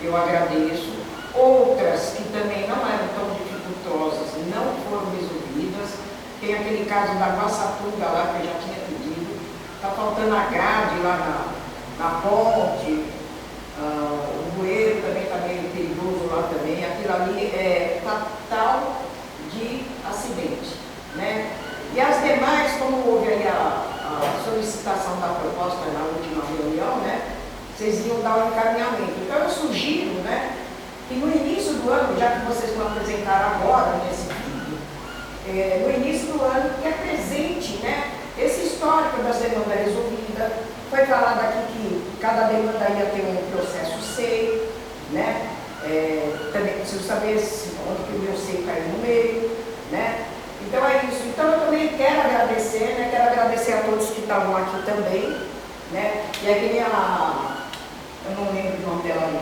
eu agradeço. Outras que também não eram tão dificultosas, não foram resolvidas. Tem aquele caso da Guaçatuba lá, que eu já tinha pedido. Está faltando a grade lá na ponte. O bueiro também está meio perigoso lá também. Aquilo ali é fatal de acidente, né? E as demais, como houve aí a solicitação da proposta na última reunião, né? Vocês iam dar um encaminhamento. Então eu sugiro, né? Que no início do ano, já que vocês vão apresentar agora nesse vídeo, no início do ano, que apresente, né? Esse histórico das demandas resolvidas. Foi falado aqui que cada demanda ia ter um processo SEI, né? Também preciso saber onde que o meu seio caiu no meio, né? Então é isso. Então eu também quero agradecer, né? Quero agradecer a todos que estavam aqui também, né? E é que nem eu não lembro o nome dela ali,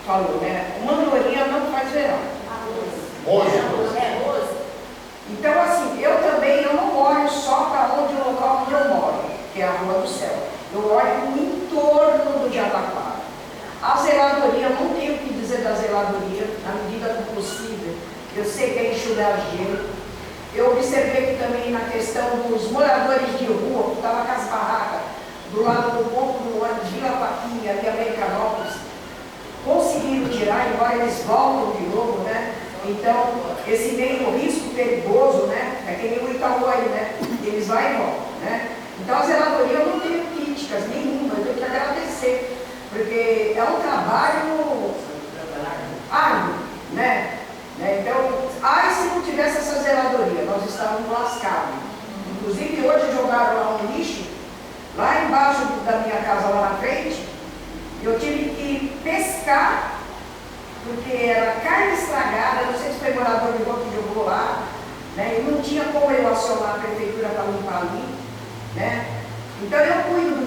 falou, né? Uma andorinha não faz verão. Então assim, eu também não olho só para onde o local onde eu moro, que é a Rua do Céu. Eu olho no entorno do Jataquara. A zeladoria, não tenho o que dizer da zeladoria, na medida do possível. Eu sei que é enxugar gelo. Eu observei que também na questão dos moradores de rua, que estava com as barracas, do lado do ponto do ônibus, Vila Paquinha, ali Americanópolis, conseguiram tirar, embora eles voltam de novo, né? Então, esse meio risco perigoso, né? É que nem o Itaú aí, né? Eles vão e voltam, né? Então, a zeladoria eu não tenho críticas nenhuma, eu tenho que agradecer, porque é um trabalho árduo, né? Então, se não tivesse essa zeladoria, nós estávamos lascados. Inclusive, hoje jogaram lá um lixo, lá embaixo da minha casa, lá na frente, eu tive que pescar, porque era carne estragada, não sei se foi morador de rua que jogou lá, né? E não tinha como eu acionar a prefeitura para limpar ali, né? Então eu cuido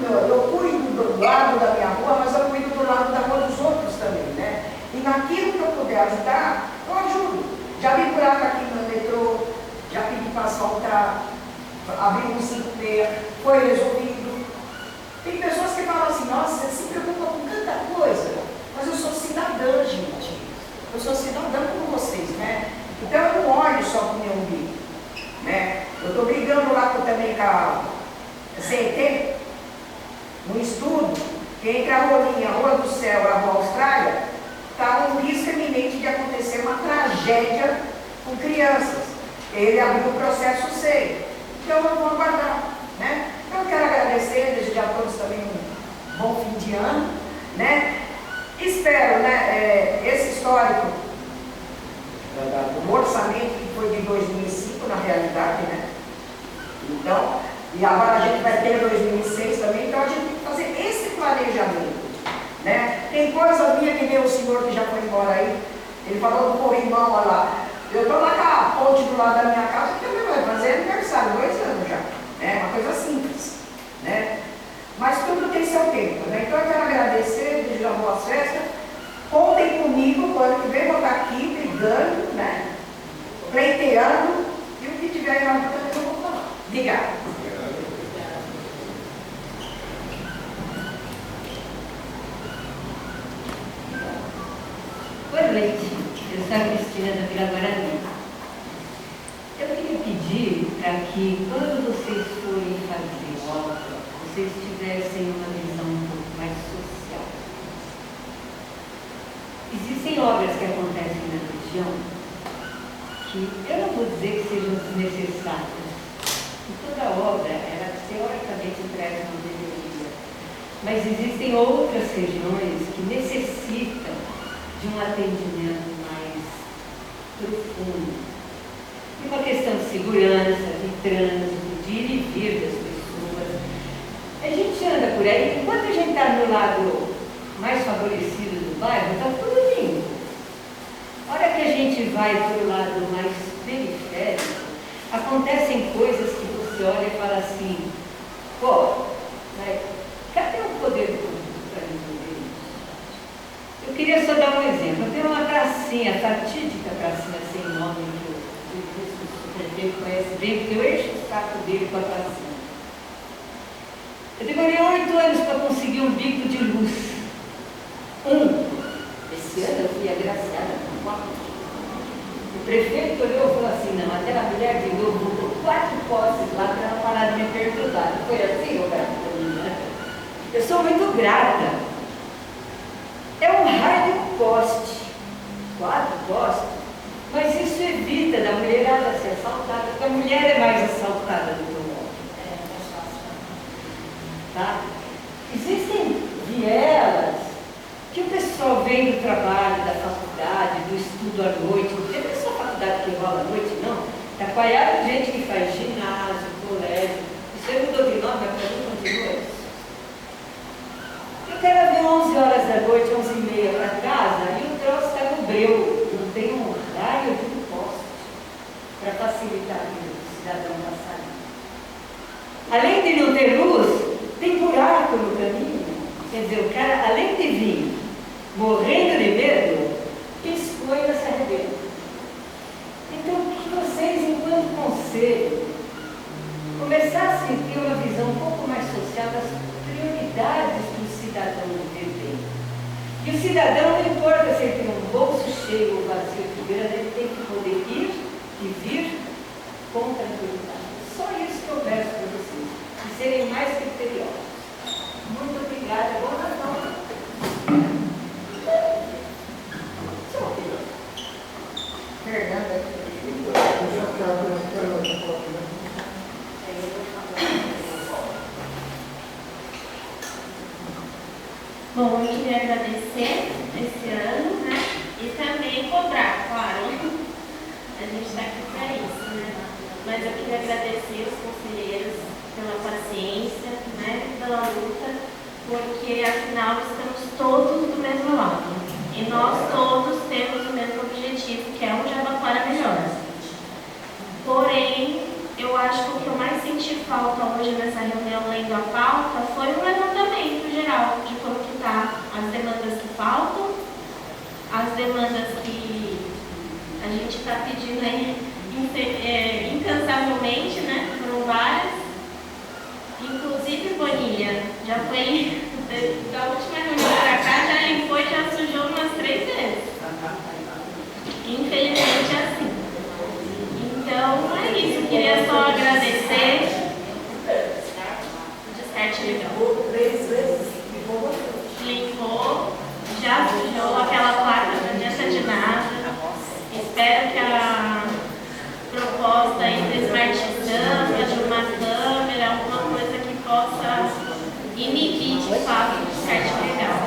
do lado da minha rua, mas eu cuido do lado da rua dos outros também, né? E naquilo que eu puder ajudar, eu ajudo. Já vi buraco aqui no metrô, já pedi para asfaltar, abri um 5P, foi resolvido. Tem pessoas que falam assim, nossa, você se preocupa com tanta coisa, mas eu sou cidadã, gente. Eu sou cidadã como vocês, né? Então eu não olho só para o meu umbigo, né? Eu estou brigando lá também com a CET, no estudo, que entre a Rolinha, a Rua do Céu e a Rua Austrália, está um risco iminente de acontecer uma tragédia com crianças. Ele abriu o processo SEI. Então eu vou aguardar, né? Então eu quero agradecer, desejar a todos também um bom fim de ano, né? Espero, né, esse histórico do orçamento que foi de 2005 na realidade, né? Então, e agora a gente vai ter 2006 também, então a gente tem que fazer esse planejamento, né? Tem coisa minha que nem o senhor que já foi embora aí, ele falou do corrimão lá. Eu estou lá com a ponte do lado da minha casa, que eu vai fazer aniversário, 2 anos já, né? Uma coisa simples, né? Mas tudo tem seu tempo, né? Então eu quero agradecer, desejar boas festas. Contem comigo, o ano que vem eu vou estar aqui brigando, né? Pleiteando, e o que tiver errado também eu vou falar. Obrigada. Boa noite, eu sou a Cristina da Vila Guarani. Eu queria pedir para que, quando vocês forem fazer obra, vocês tivessem uma visão um pouco mais social. Existem obras que acontecem na região que eu não vou dizer que sejam desnecessárias. E toda obra, ela teoricamente traz uma melhoria. Mas existem outras regiões que necessitam de um atendimento mais profundo. E uma questão de segurança, de trânsito, de ir e vir das pessoas. A gente anda por aí, enquanto a gente está no lado mais favorecido do bairro, está tudo lindo. A hora que a gente vai para o lado mais periférico, acontecem coisas que você olha e fala assim, pô, mas cadê o poder público para resolver isso? Eu queria só dar um exemplo. Eu tenho uma pracinha, a fatídica pracinha sem nome, que o prefeito conhece bem, porque eu encho o saco dele com a pracinha. Eu demorei 8 anos para conseguir um bico de luz. Esse ano eu fui agraciada com 4. O prefeito olhou e falou assim, não, aquela mulher de novo botou 4 postes lá para ela parar de me perturbar. Não foi assim, Roberto, para mim, né? Eu sou muito grata. É um raio de um poste, 4 postes, mas isso evita da mulherada ser assaltada, porque a mulher é mais assaltada do que o homem. Tá? Existem vielas que o pessoal vem do trabalho, da faculdade, do estudo à noite, não tem só faculdade que rola à noite, não. Está coalhada de gente que faz ginásio, colégio, isso aí mudou de nome, mas para mim continua isso. Eu quero vir 11 horas da noite, 11h30 para casa, e o troço está no sobreu, não tem um raio de um poste para facilitar a vida do cidadão passar. Além de não ter luz, tem buraco no caminho. Quer dizer, o cara, além de vir morrendo de medo, piscou e se arrebenta. Então, que vocês, enquanto conselho, começassem a ter uma visão um pouco mais social das prioridades que o cidadão tem. E o cidadão, não importa se ele tem um bolso cheio ou vazio de grana, ele tem que poder ir e vir com tranquilidade. Só isso que eu peço para vocês, de serem mais criteriosos. Muito obrigada. Boa noite. Fernanda. Bom, eu queria agradecer esse ano, né? E também cobrar, claro. A gente está aqui para isso, né? Mas eu queria agradecer os conselheiros pela paciência, né? Pela luta, porque afinal estamos todos do mesmo lado. E nós todos temos o mesmo objetivo, que é um Jabaquara melhor. Porém, eu acho que o que eu mais senti falta hoje nessa reunião, lendo a pauta, foi um levantamento geral de como que está as demandas que faltam, as demandas que a gente está pedindo aí incansavelmente, né? Foram várias. Inclusive, Boninha, já foi da última reunião para cá, já limpou e já sujou umas 3 vezes. Infelizmente é assim. Então, é isso. Queria só agradecer. Descarte legal. 3 vezes. Limpou, já sujou aquela placa, não adianta de nada. Espero que a proposta aí da Smart Câmera, de uma câmera, alguma coisa que possa inibir de fato o descarte legal.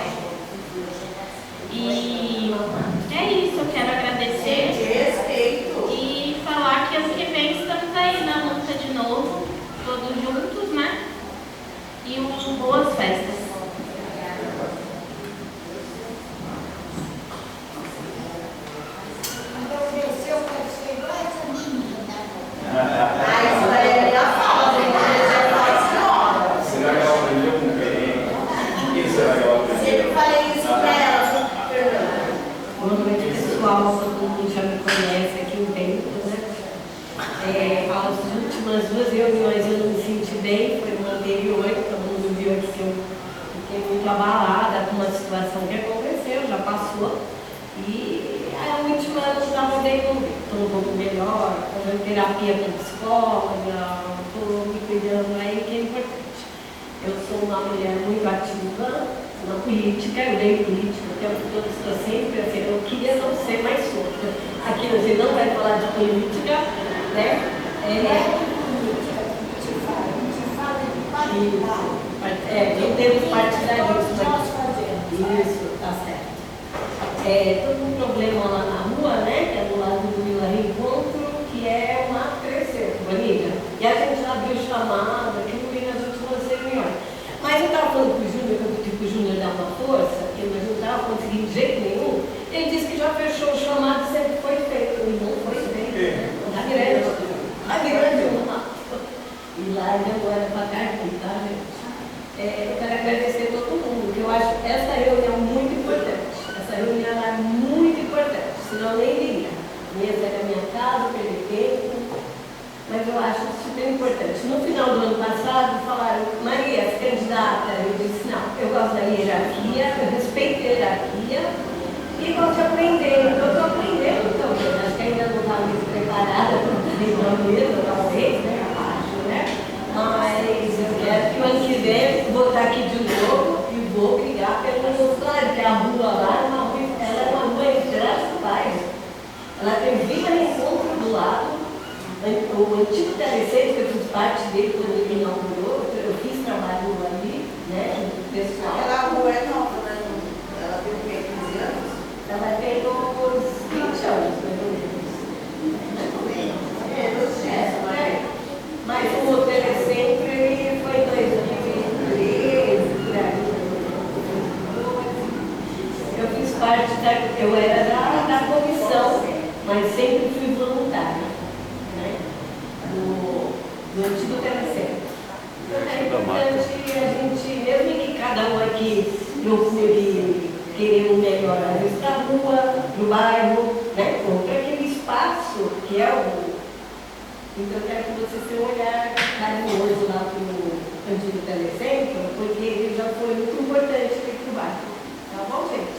E é isso, eu quero agradecer e falar que ano que vem estamos aí na luta de novo, todos juntos, né? E boas festas. Boa noite, pessoal. Todo mundo já me conhece aqui um tempo, né? As últimas 2 reuniões eu não me senti bem, foi uma anterior, todo mundo viu aqui que eu fiquei muito abalada com uma situação que aconteceu, já passou. E a última eu não estava bem, estou um pouco melhor, fazendo terapia com psicóloga, estou me cuidando aí, que é importante. Eu sou uma mulher muito ativa na política, eu leio política o tempo todo, estou sempre assim, eu queria não ser mais solta. Aqui você não vai falar de política, né? Não temos partidarismo aqui. Isso, tá certo. Todo um problema lá na rua, né? Que é do lado do Vila Reencontro, que é uma crescer, Bonita. E a gente já abriu chamada, que não vi nas últimas reuniões. Mas eu estava falando com o Júnior, que eu pedi para o Júnior dar uma força, que eu não estava conseguindo de jeito nenhum. Ele disse que já fechou o chamado e sempre foi feito. E não foi feito. A grande. E lá ele agora para cá, tá, gente? Eu quero agradecer a todo mundo, que eu acho essa reunião muito importante. Essa reunião é muito importante, senão eu nem viria. Ia sair da minha casa, perder tempo. Mas eu acho isso super importante. No final do ano passado, falaram, Maria, se candidata. Eu disse, não, eu gosto da hierarquia, eu respeito a hierarquia e gosto de aprender. Então, eu estou aprendendo também. Acho que ainda não estava muito preparada para fazer uma mesa, talvez, né? Acho, né? Mas eu quero que o ano que vem vou estar aqui de novo e vou brigar pelo claro, que a rua lá, ela é uma rua entre os pais. Ela tem Vila Reencontro do lado. O antigo telecentro, que eu fiz parte dele quando ele inaugurou, eu fiz trabalho ali, né, com o pessoal. Aquela rua é nova, né? Ela tem o quê? 15 anos? Ela tem uns 20 anos, mas o telecentro ele foi em 2013, por aí. Eu fiz parte eu era da mas sempre fui voluntária, né? No antigo Telecentro. Então é importante a gente, mesmo que cada um aqui procure querer um melhor, às vezes na rua, no bairro, né? Contra aquele espaço que é o. Então eu quero que você tenha um olhar carinhoso lá para o antigo Telecentro, porque ele já foi muito importante aqui para o bairro. Tá bom, gente?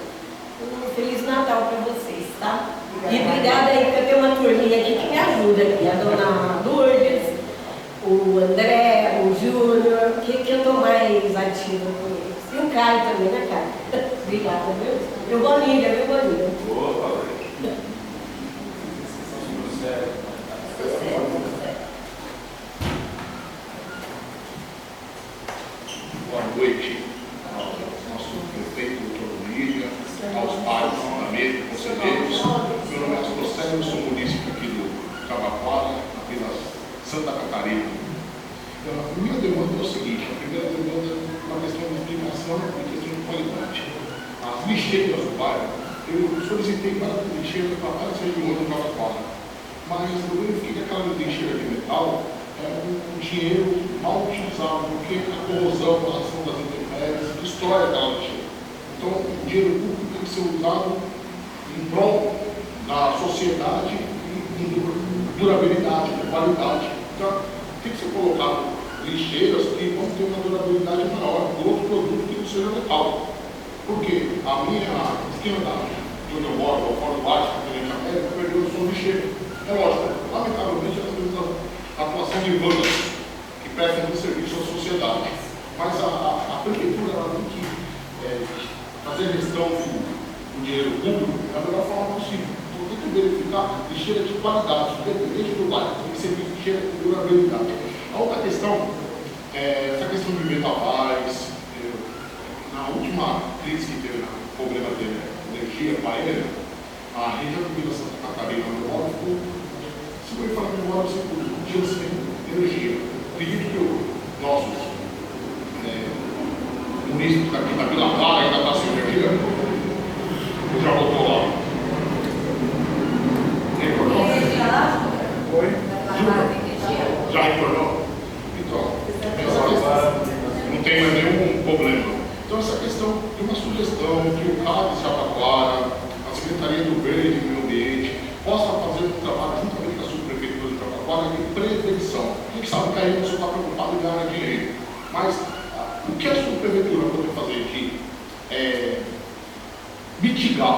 Um Feliz Natal para vocês, tá? E obrigada aí, porque eu tenho uma turminha aqui que me ajuda aqui, a dona Lourdes, o André, o Júnior, que andou mais ativo com eles. E o Caio também, né, Caio? Obrigada, viu? E o Boninho, viu, Boninho? Boa, Boa noite ao nosso prefeito, doutor Lídia, aos pais da mesa, conselheiros. Meu nome é Astrocélio, eu sou munícipe aqui do Jabaquara, na Vila Santa Catarina. A minha demanda é o seguinte: a primeira demanda é uma questão de explicação e questão de qualidade. As lixeiras do bairro, eu solicitei várias lixeiras para várias regiões do Jabaquara, mas eu verifiquei que aquela lixeira de metal é um dinheiro mal utilizado, porque a corrosão, a ação das intempéries, destrói aquela lixeira. Então, o dinheiro público tem que ser usado em prol da sociedade e de durabilidade, de qualidade. Então, tem que ser colocado lixeiras que vão ter uma durabilidade maior do outro produto que não seja metal. Porque a minha esquina de onde eu moro, o Fórum Baixo, a Tenente América, perdeu o som lixeira. É lógico, lamentavelmente, nós temos a atuação de bandas que prestam um serviço à sociedade. Mas a prefeitura ela tem que fazer a gestão do dinheiro público da melhor forma possível. Então tem que verificar lixeira de qualidade, independente do bairro, tem que ser lixeira de durabilidade. A outra questão é essa questão de metavais. Na última crise que teve, no problema de energia paeira, a região do Vila Santa Catarina, onde eu moro, ficou, se eu falar memória, 5 dias sem energia. Acredito que os nossos munícipes daqui da Vila Clara ainda está sem energia. Eu já voltou lá. Retornou? Foi? Já retornou? Então, essa questão não tem mais nenhum problema. Então, essa questão de uma sugestão que o CAD de Jabaquara, a Secretaria do Verde e Meio Ambiente, possa fazer um trabalho juntamente com a subprefeitura de Jabaquara de prevenção. A gente sabe que a gente só está preocupado em ganhar dinheiro, mas o que a subprefeitura pode fazer aqui é mitigar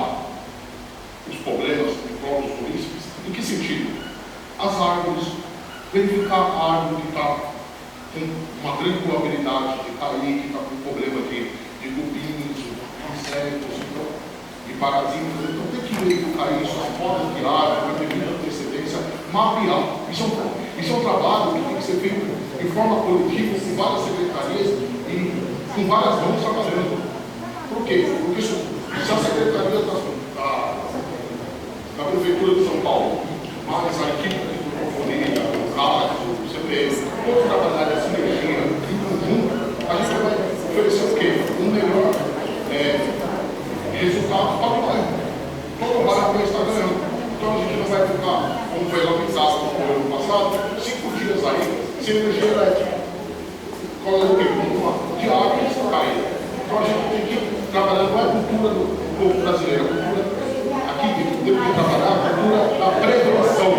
os problemas de prol dos munícipes. Em que sentido? As árvores, verificar a árvore que está com uma grande probabilidade de cair, que está com problema de cupins, insetos, de parasitas. Então tem que verificar isso, as podas de árvore, com devida antecedência, mapear. Isso é um trabalho que tem que ser feito de forma coletiva, com várias secretarias e com várias mãos trabalhando. Por quê? Porque se a secretaria da Prefeitura de São Paulo, mais a equipe de microfonia, o CAD, o CPS, todos trabalharem essa energia em conjunto, a gente vai oferecer o quê? Um melhor resultado para o bairro. Todo o bairro vai estar ganhando. Então a gente não vai ficar, como foi lamentado no ano passado, 5 dias aí sem energia elétrica. Qual é o quê? De água e cair. Então a gente tem que trabalhar, não é a cultura do povo brasileiro, a cultura aqui temos que trabalhar a cultura da prevenção.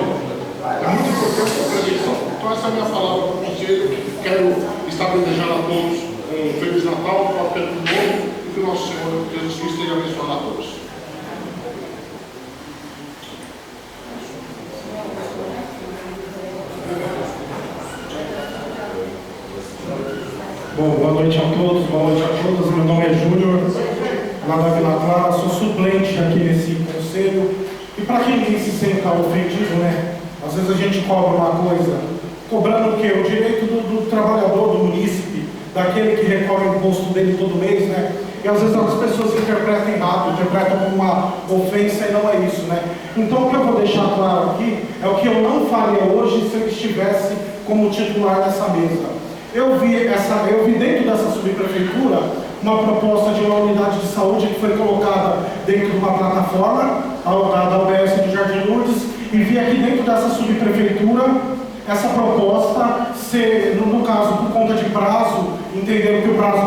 É muito importante a prevenção. Então essa é a minha palavra para o conselho. Quero estar desejando a todos um Feliz Natal, um próspero ano novo e que o nosso Senhor Jesus Cristo esteja abençoando a todos. Bom, boa noite a todos, boa noite a todas. Meu nome é Júnior, lá da Vila Clara, sou suplente aqui nesse conselho. E para que ninguém se sinta ofendido, né? Às vezes a gente cobra uma coisa, cobrando o quê? O direito do trabalhador, do munícipe, daquele que recolhe o imposto dele todo mês, né? E às vezes as pessoas interpretam errado, interpretam como uma ofensa e não é isso, né? Então o que eu vou deixar claro aqui é o que eu não faria hoje se eu estivesse como titular dessa mesa. Eu vi dentro dessa subprefeitura uma proposta de uma unidade de saúde que foi colocada dentro de uma plataforma da UBS do Jardim Lourdes, dentro dessa subprefeitura, essa proposta, no caso, por conta de prazo, entenderam que o prazo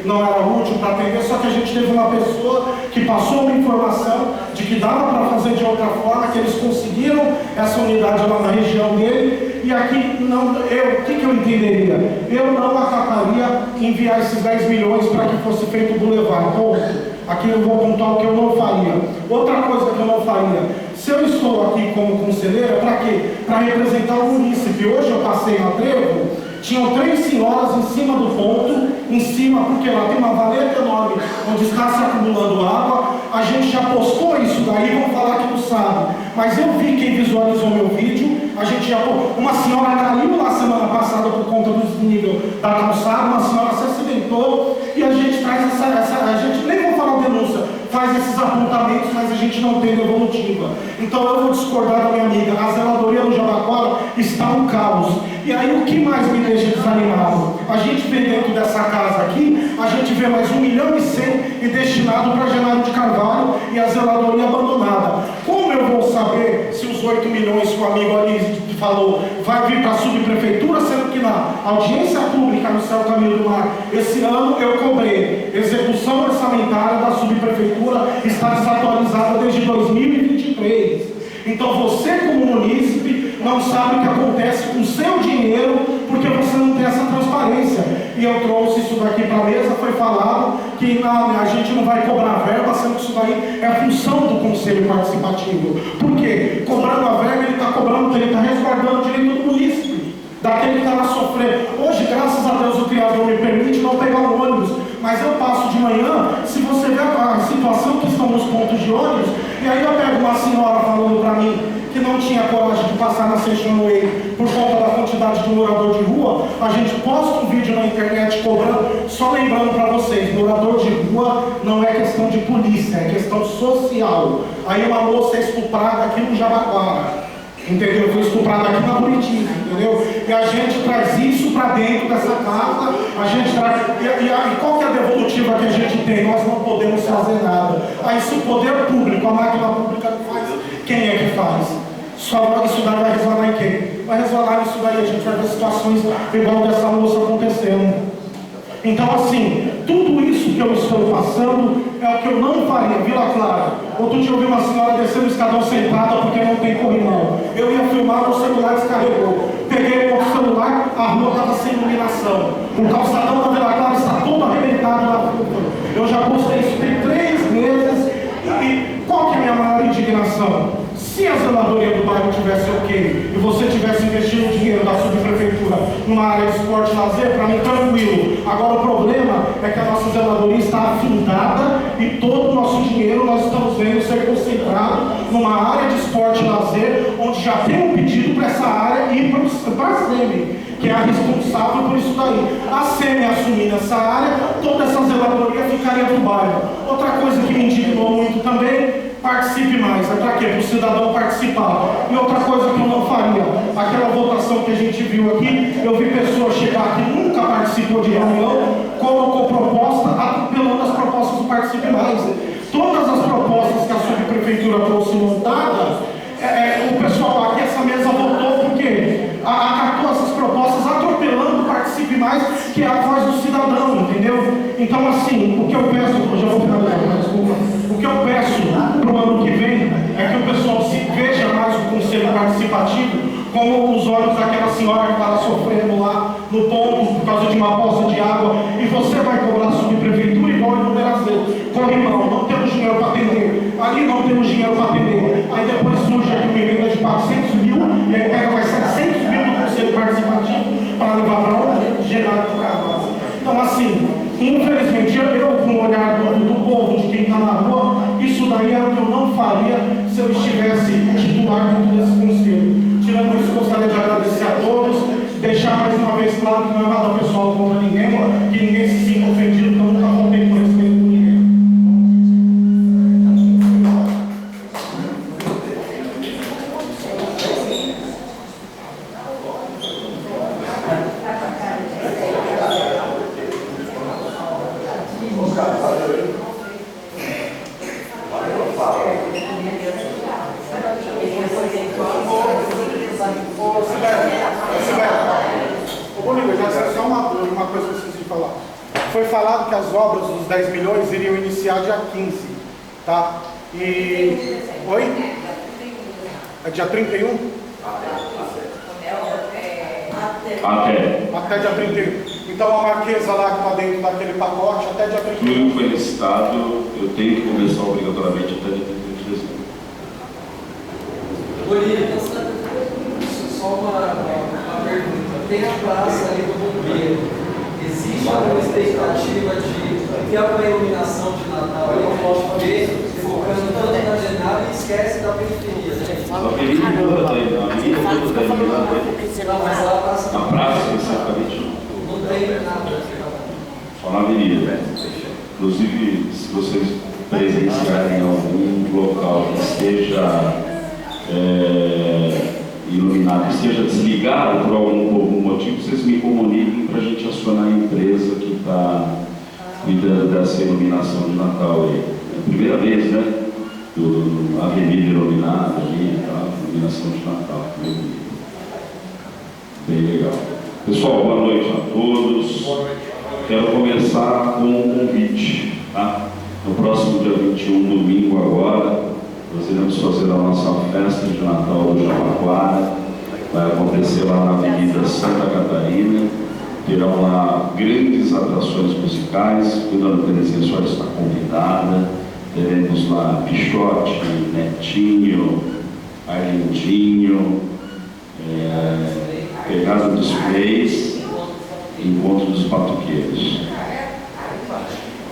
não era útil para atender, só que a gente teve uma pessoa que passou uma informação de que dava para fazer de outra forma, que eles conseguiram essa unidade lá na região dele, e aqui, o que eu entenderia? Eu não acataria enviar esses 10 milhões para que fosse feito o Boulevard, ponto. Aqui eu vou apontar o que eu não faria. Outra coisa que eu não faria, se eu estou aqui como conselheira, para quê? Para representar o munícipe. Hoje eu passei na Trevo, tinham 3 senhoras em cima do ponto, porque lá tem uma valeta enorme onde está se acumulando água. A gente já postou isso daí, vamos falar que não sabe. Mas eu vi quem visualizou meu vídeo, uma senhora caiu lá semana passada por conta do desnível da calçada, uma senhora se acidentou, e a gente traz a gente nem vou falar denúncia, faz esses apontamentos, mas a gente não tem devolutiva. Então eu vou discordar da minha amiga, a zeladoria do Jabaquara está um caos. E aí o que mais me deixa desanimado? A gente vê dentro dessa casa aqui, a gente vê mais 1,1 milhão e destinado para Genaro de Carvalho e a zeladoria abandonada. Como eu vou saber se os 8 milhões que o amigo ali falou vai vir para a subprefeitura, sendo que na audiência pública no Céu Caminho do Mar esse ano eu cobrei execução orçamentária da subprefeitura, está desatualizada desde 2023. Então você como munícipe não sabe o que acontece com o seu dinheiro, porque você não tem essa transparência. E eu trouxe isso daqui para a mesa, foi falado que a gente não vai cobrar verba, sendo que isso daí é a função do Conselho Participativo. Por quê? Cobrando a verba, ele está resguardando o direito do munícipe, daquele que está lá sofrendo. Hoje, graças a Deus, o Criador me permite não pegar o ônibus, mas eu passo de manhã, se você ver a situação que estão nos pontos de ônibus, e aí eu pego uma senhora falando para mim que não tinha coragem de passar na Session Way por conta da quantidade de morador de rua, a gente posta um vídeo na internet cobrando, só lembrando para vocês, morador de rua não é questão de polícia, é questão social. Aí uma moça é estuprada aqui no Jabaquara, entendeu? Foi estuprada aqui na Curitiba, entendeu? E a gente traz isso para dentro dessa casa, a gente traz. E qual que é a devolutiva que a gente tem? Nós não podemos fazer nada. Aí se o poder público, a máquina pública não faz, quem é que faz? Só isso daí vai resvalar em quem? Vai resvalar nisso daí, a gente vai ver situações igual dessa moça acontecendo. Então, assim, tudo isso que eu estou passando é o que eu não faria. Vila Clara, outro dia eu vi uma senhora descendo o escadão sentada porque não tem corrimão. Eu ia filmar, meu celular descarregou. Peguei o outro celular, a rua estava sem iluminação. O calçadão da Vila Clara está todo arrebentado na rua. Eu já postei isso tem 3 meses. E qual que é a minha maior indignação? Se a zeladoria do bairro tivesse ok e você tivesse investido dinheiro da subprefeitura numa área de esporte e lazer, para mim tranquilo. Agora o problema é que a nossa zeladoria está afundada e todo o nosso dinheiro nós estamos vendo ser concentrado numa área de esporte e lazer, onde já tem um pedido para essa área e para a SEMI, que é a responsável por isso daí. A SEMI assumindo essa área, toda essa zeladoria ficaria do bairro. Outra coisa que me indignou muito também, participe mais. É para quê? Para o cidadão participar. E outra coisa que eu não faria, aquela votação que a gente viu aqui, eu vi pessoas chegar que nunca participou de reunião, colocou proposta, atropelando as propostas do Participe Mais. Todas as propostas que a subprefeitura trouxe montadas, o pessoal aqui, essa mesa votou porque acatou essas propostas, atropelando o Participe Mais, que é a voz do cidadão, entendeu? Então, assim, o que eu peço, eu já vou finalizar, desculpa. O que eu peço para o ano que vem é que o pessoal se veja mais o Conselho Participativo como os olhos daquela senhora que estava sofrendo lá no ponto por causa de uma poça de água, e você vai cobrar a subprefeitura igual em Numerazê. Corrimão, não temos dinheiro para atender, ali não temos dinheiro para atender. Aí depois surge aqui uma emenda de 400 mil, e aí pega mais 700 mil do Conselho Participativo para levar para onde? Genaro de Carvalho. Então, assim, infelizmente, eu com o olhar do povo, de quem está na rua, isso daí é o que eu não faria se eu estivesse titular dentro desse conselho. Tirando isso, gostaria de agradecer a todos, deixar mais uma vez claro que não é nada pessoal contra ninguém, que ninguém se sinta ofendido, que eu nunca faltei por respeito por ninguém. falado que as obras dos 10 milhões iriam iniciar dia 15, tá? E... Oi? É dia 31? Até dia 31. Então a Marquesa lá que está dentro daquele pacote, até dia 31. Tudo foi licitado, eu tenho que começar obrigatoriamente até dia 31 de dezembro. Olívia, só uma pergunta. Tem a praça ali do Bombeiro. Existe alguma expectativa de ter uma iluminação de Natal ali que pode ver, focando tanto na Genara e esquece da periferia? A avenida toda da na praça, especificamente, não tem nada. Só na avenida. Inclusive, se vocês presenciarem algum local que esteja iluminado, esteja desligado por algum motivo, vocês me comuniquem para a gente acionar a empresa que está cuidando dessa iluminação de Natal aí. É a primeira vez, né? A avenida iluminada ali, tá? Iluminação de Natal. Bem legal. Pessoal, boa noite a todos. Quero começar com um convite, tá? No próximo dia 21, domingo agora, nós iremos fazer a nossa festa de Natal do Jabaquara. Vai acontecer lá na Avenida Santa Catarina. Terão lá grandes atrações musicais. Cuidando Terezinha, a senhora está convidada. Teremos lá Pichote, Netinho, Arlindinho, Pegada dos Reis, Encontro dos Batuqueiros.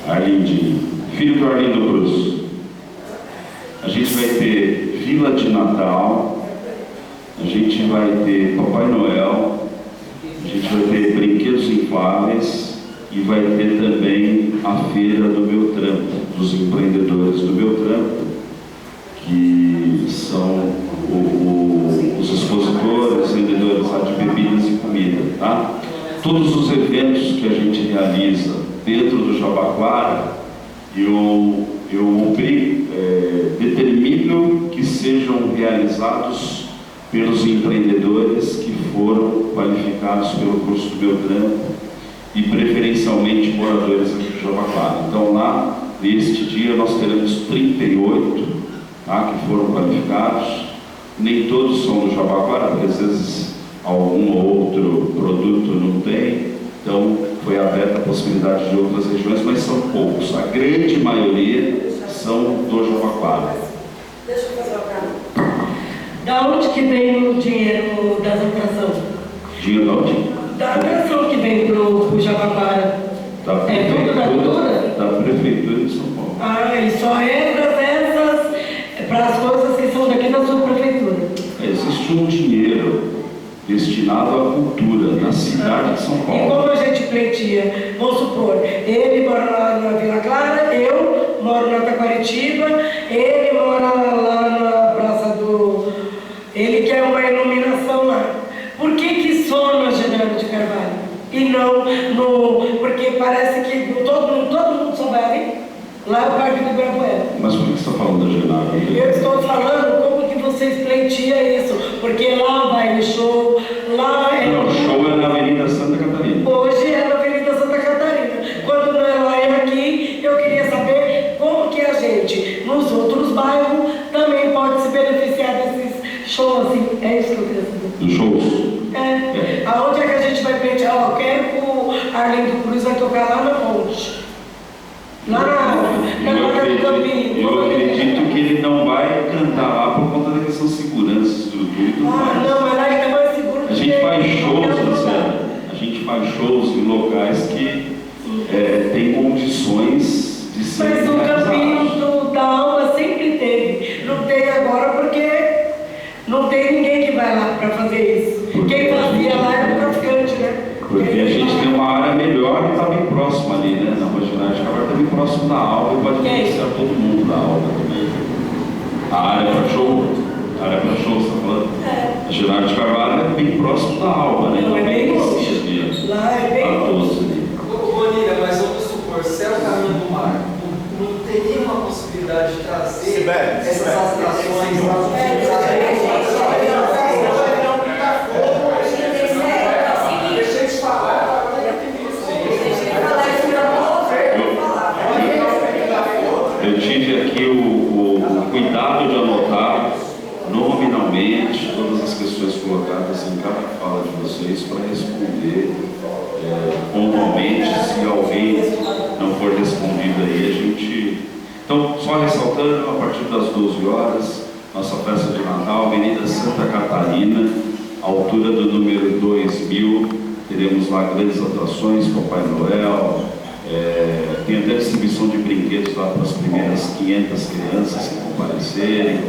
Arlindinho, filho do Arlindo Cruz. A gente vai ter Vila de Natal, a gente vai ter Papai Noel, a gente vai ter brinquedos infláveis e vai ter também a Feira do Beltrão, dos empreendedores do Beltrão, que são os expositores, vendedores lá de bebidas e comida, tá? Todos os eventos que a gente realiza dentro do Jabaquara, eu determino que sejam realizados pelos empreendedores que foram qualificados pelo curso do Beltrão e preferencialmente moradores aqui do Jabaquara. Então lá, neste dia, nós teremos 38, tá, que foram qualificados. Nem todos são do Jabaquara, porque às vezes algum ou outro produto não tem. Então foi aberta a possibilidade de outras regiões, mas são poucos. A grande maioria são do Jabaquara. Deixa eu fazer uma pergunta. Da onde que vem o dinheiro das atrações? Dinheiro de onde? Da atração que vem pro Jabaquara. É tudo da cultura? Da Prefeitura de São Paulo. Ah, e só entra para as coisas que são daqui da sua prefeitura. Existe um dinheiro destinado à cultura na cidade de São Paulo. E como a gente pleitia, vamos supor, ele mora lá na Vila Clara, eu moro na Taquaritiba, ele mora lá na Praça do... Ele quer uma iluminação lá. Por que só na General de Carvalho? E não no... Porque parece que todo mundo só vai ali. Lá é o Parque do Ibirapuera. Mas por que você está falando da Genaro? Eu estou falando como que vocês pleitiam isso, porque lá vai o show, lá é... Não, o show é na Avenida Santa Catarina. Hoje é na Avenida Santa Catarina. Quando não é lá, é aqui. Eu queria saber como que a gente, nos outros bairros, também pode se beneficiar desses shows assim. É isso que eu queria saber. Dos shows? Aonde é que a gente vai pleitear? Ó, quero que o Arlindo Cruz vai tocar lá na ponte. Lá na Campinho. Eu acredito que ele não vai cantar lá por conta da questão de segurança, estrutura e tudo mais. Não, mas lá ele tá mais seguro. A gente faz shows, Luciana. A gente faz shows em locais que tem condições de ser. Mas o Campinho da Alma sempre teve. Não tem agora porque não tem ninguém que vai lá para fazer isso. Quem fazia lá era o traficante, né? Porque a gente tem uma área melhor que está bem próxima ali, né? Na Rua Ginásio de Carvalho está bem próximo da Alba e pode beneficiar todo mundo da Alba também. A área para show, você está falando? A Ginásio de Carvalho é bem próximo da Alba, né? Não, é bem longe. Lá é bem longe. Bonilha, mas vamos supor, se é o caminho do mar, não teria uma possibilidade de trazer essas atrações atentamente todas as questões colocadas em cada fala de vocês para responder pontualmente. Se alguém não for respondido aí, a gente... Então, só ressaltando, a partir das 12 horas, nossa festa de Natal, Avenida Santa Catarina, altura do número 2000, teremos lá grandes atrações, Papai Noel, tem até distribuição de brinquedos lá para as primeiras 500 crianças que comparecerem,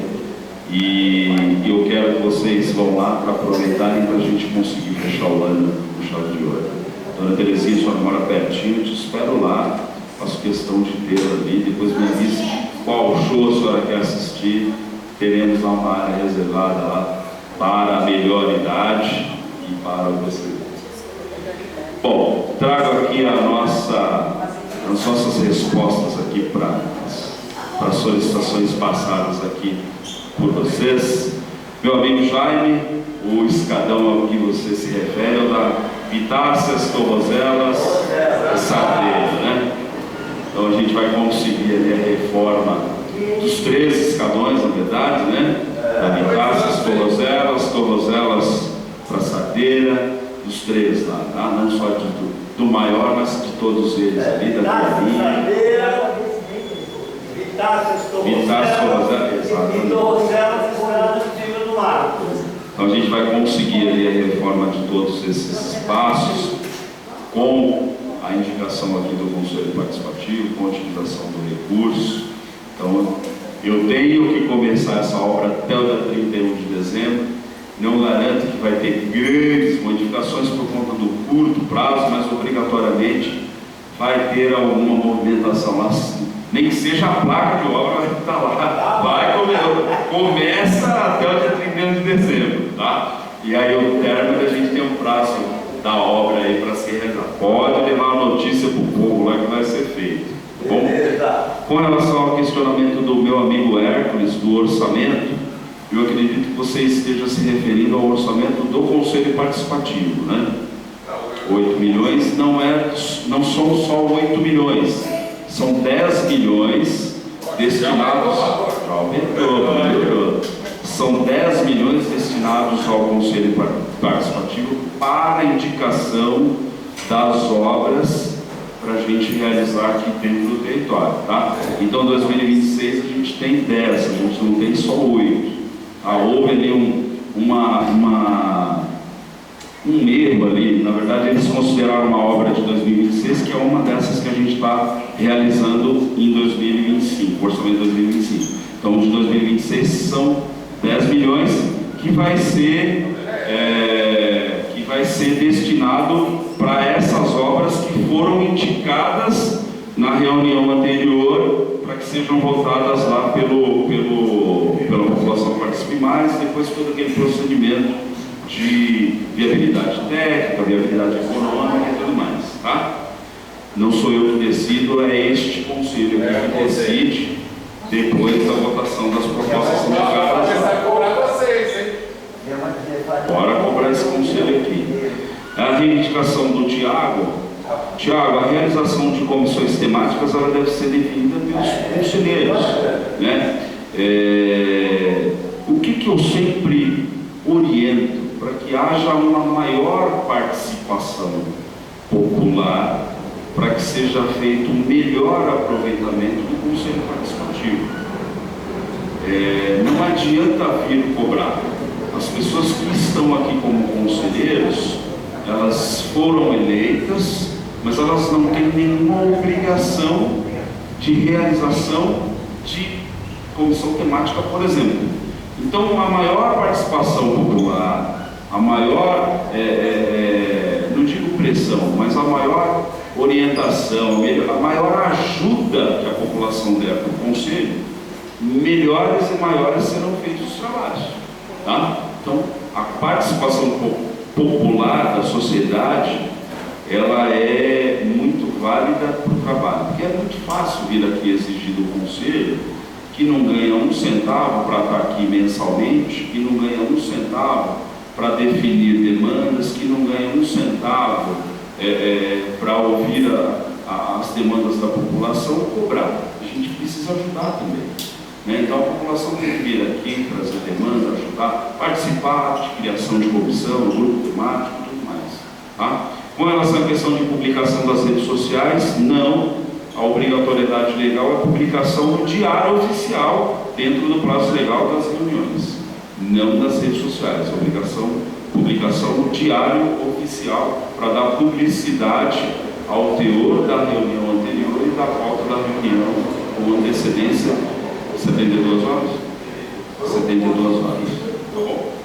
e eu quero que vocês vão lá para aproveitarem para a gente conseguir fechar o ano com chave de ouro. Dona Terezinha, a senhora mora pertinho, te espero lá, faço questão de ter ali, depois me avise qual show a senhora quer assistir, teremos lá uma área reservada lá para a melhor idade e para o PC. Bom, trago aqui as nossas respostas aqui para as solicitações passadas aqui por vocês. Meu amigo Jaime, o escadão ao que você se refere é o da Vitácias, Torrozelas e Sardeira, né? Então a gente vai conseguir ali a reforma dos 3 escadões, na verdade, né? Da Vitácias, Torrozelas para Sardeira, dos 3 lá, tá? Não só do maior, mas de todos eles ali, da Viarinha. Vitácias, Torrozelas, exatamente. Então a gente vai conseguir ali a reforma de todos esses espaços com a indicação aqui do Conselho Participativo, com a utilização do recurso. Então eu tenho que começar essa obra até o dia 31 de dezembro. Não garanto que vai ter grandes modificações por conta do curto prazo, mas obrigatoriamente vai ter alguma movimentação lá, nem que seja a placa de obra vai estar lá, começa até o dia 31 de dezembro, tá? E aí o término a gente tem um prazo da obra aí para se realizar. Pode levar a notícia para o povo lá que vai ser feito. Bom, com relação ao questionamento do meu amigo Hércules do orçamento, eu acredito que você esteja se referindo ao orçamento do Conselho Participativo, né? 8 milhões não são só 8 milhões, são 10 milhões destinados. Já aumentou. São 10 milhões destinados ao Conselho Participativo para a indicação das obras para a gente realizar aqui dentro do território, tá? Então, em 2026 a gente tem 10, a gente não tem só 8. Houve ali um erro ali, na verdade eles consideraram uma obra de 2026, que é uma dessas que a gente está realizando em 2025, orçamento de 2025. Então, de 2026 são 10 milhões que vai ser destinado para essas obras que foram indicadas na reunião anterior, para que sejam votadas lá pela população Participe Mais, depois todo aquele procedimento de viabilidade técnica, viabilidade econômica e tudo mais, tá? Não sou eu que decido, é este conselho que decide depois da votação das propostas sindicatas. Bora cobrar esse conselho aqui. A reivindicação do Tiago, a realização de comissões temáticas ela deve ser definida pelos conselheiros, né? O que eu sempre oriento para que haja uma maior participação popular, para que seja feito um melhor aproveitamento do Conselho Participativo. Não adianta vir cobrar. As pessoas que estão aqui como conselheiros, elas foram eleitas, mas elas não têm nenhuma obrigação de realização de comissão temática, por exemplo. Então, a maior participação popular, a maior, não digo pressão, mas a maior orientação, a maior ajuda que a população der para o Conselho, melhores e maiores serão feitos os trabalhos, tá? Então, a participação popular da sociedade, ela é muito válida para o trabalho, porque é muito fácil vir aqui exigir do Conselho que não ganha um centavo para estar aqui mensalmente, que não ganha um centavo para definir demandas, que não ganha um centavo para ouvir as demandas da população, cobrar. A gente precisa ajudar também, né? Então a população tem que vir aqui, trazer demanda, ajudar, participar criação de comissão, grupo temático e tudo mais. Tá? Com relação à questão de publicação das redes sociais, não. A obrigatoriedade legal é a publicação no diário oficial, dentro do prazo legal das reuniões, não das redes sociais. A publicação no diário oficial, para dar publicidade ao teor da reunião anterior e da pauta da reunião com antecedência. 72 horas? 72 horas. Tá bom?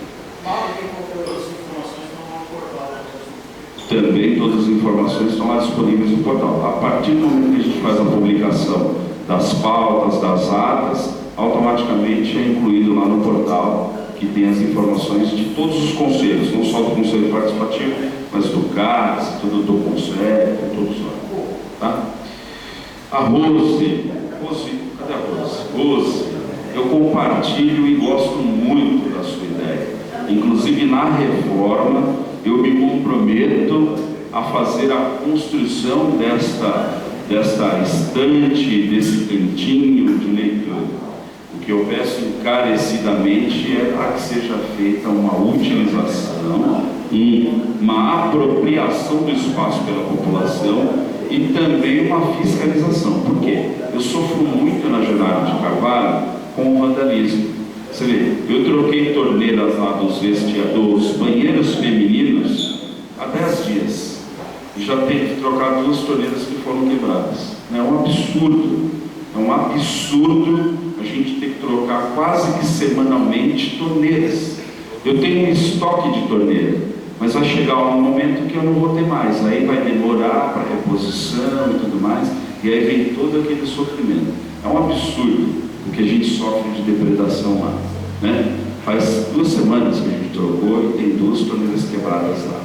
Também todas as informações estão lá disponíveis no portal. A partir do momento que a gente faz a publicação das pautas, das atas, automaticamente é incluído lá no portal, que tem as informações de todos os conselhos, não só do Conselho Participativo, mas do CARS, do Conselho, todos lá. Tá? A Rose, cadê a Rose? Rose, eu compartilho e gosto muito da sua ideia. Inclusive na reforma, eu me comprometo a fazer a construção desta estante, desse cantinho de leitura. O que eu peço encarecidamente é para que seja feita uma utilização e uma apropriação do espaço pela população e também uma fiscalização. Por quê? Eu sofro muito na Genaro de Carvalho com o vandalismo. Você vê, eu troquei torneiras lá dos banheiros femininos há 10 dias. E já tenho que trocar 2 torneiras que foram quebradas. É um absurdo. É um absurdo a gente ter que trocar quase que semanalmente torneiras. Eu tenho um estoque de torneira, mas vai chegar um momento que eu não vou ter mais. Aí vai demorar para reposição e tudo mais. E aí vem todo aquele sofrimento. É um absurdo o que a gente sofre de depredação lá, né? Faz 2 semanas que a gente trocou e tem 2 torneiras quebradas lá,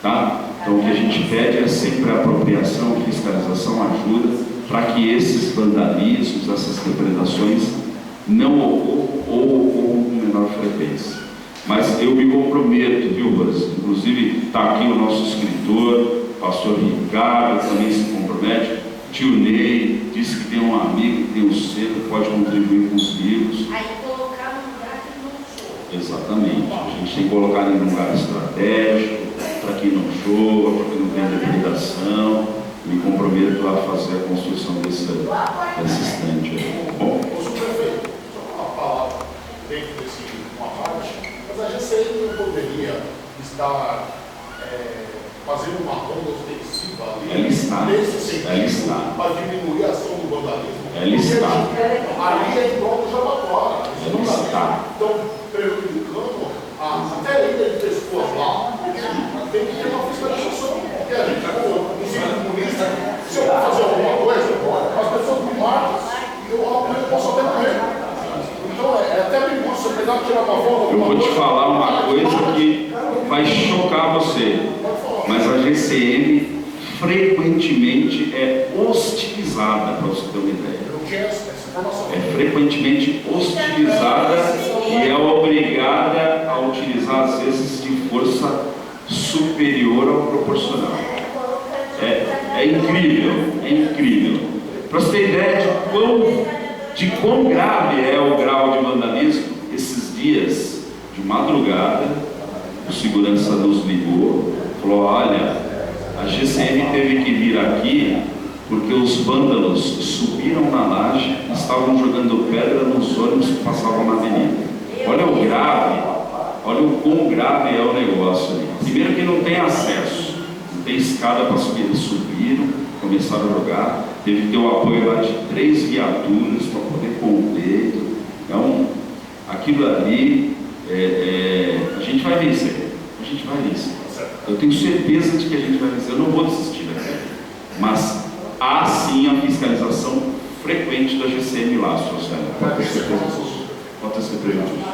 tá? Então o que a gente pede é sempre a apropriação, fiscalização, ajuda para que esses vandalismos, essas depredações não ocorram ou ocorram com menor frequência. Mas eu me comprometo, viu, Rose? Inclusive está aqui o nosso escritor, pastor Ricardo, também se compromete. Tio Ney disse que tem um amigo que tem um selo, pode contribuir com os livros. Aí colocar num lugar que não chova. Exatamente. A gente tem que colocar em um lugar estratégico, para que não chova, para que não tenha depredação. Me comprometo a fazer a construção desse estante aí. Bom? Ô, subprefeito, só uma palavra dentro desse uma parte, mas a GCM não poderia estar fazendo uma ronda ostensiva ali, nesse sentido, para diminuir a ação do vandalismo. Ali é em prol do Jabaquara. Estão prejudicando até a ilha de pessoas lá. Tem que ter uma fiscalização. Porque a gente, como ensino comunista, se eu vou fazer alguma coisa, as pessoas me matam e eu posso até morrer. Então é até perigoso você pegar e tirar uma foto. Eu vou te falar uma coisa que vai chocar você. Mas a GCM frequentemente é hostilizada, para você ter uma ideia. É frequentemente hostilizada e é obrigada a utilizar, às vezes, de força superior ao proporcional. É incrível, é incrível. Para você ter ideia de quão grave é o grau de vandalismo, esses dias, de madrugada, o segurança nos ligou, falou: olha, a GCM teve que vir aqui porque os vândalos subiram na laje e estavam jogando pedra nos ônibus que passavam na avenida. Olha o grave, olha o quão grave é o negócio ali. Primeiro que não tem acesso, não tem escada para subir. Eles subiram, começaram a jogar, teve que ter o apoio lá de 3 viaturas para poder conter. Então, aquilo ali, a gente vai vencer. A gente vai vencer. Eu tenho certeza de que a gente vai vencer. Eu não vou desistir daqui. Mas há sim a fiscalização frequente da GCM lá, Sônia. Pode ter certeza disso. Pode ter certeza disso.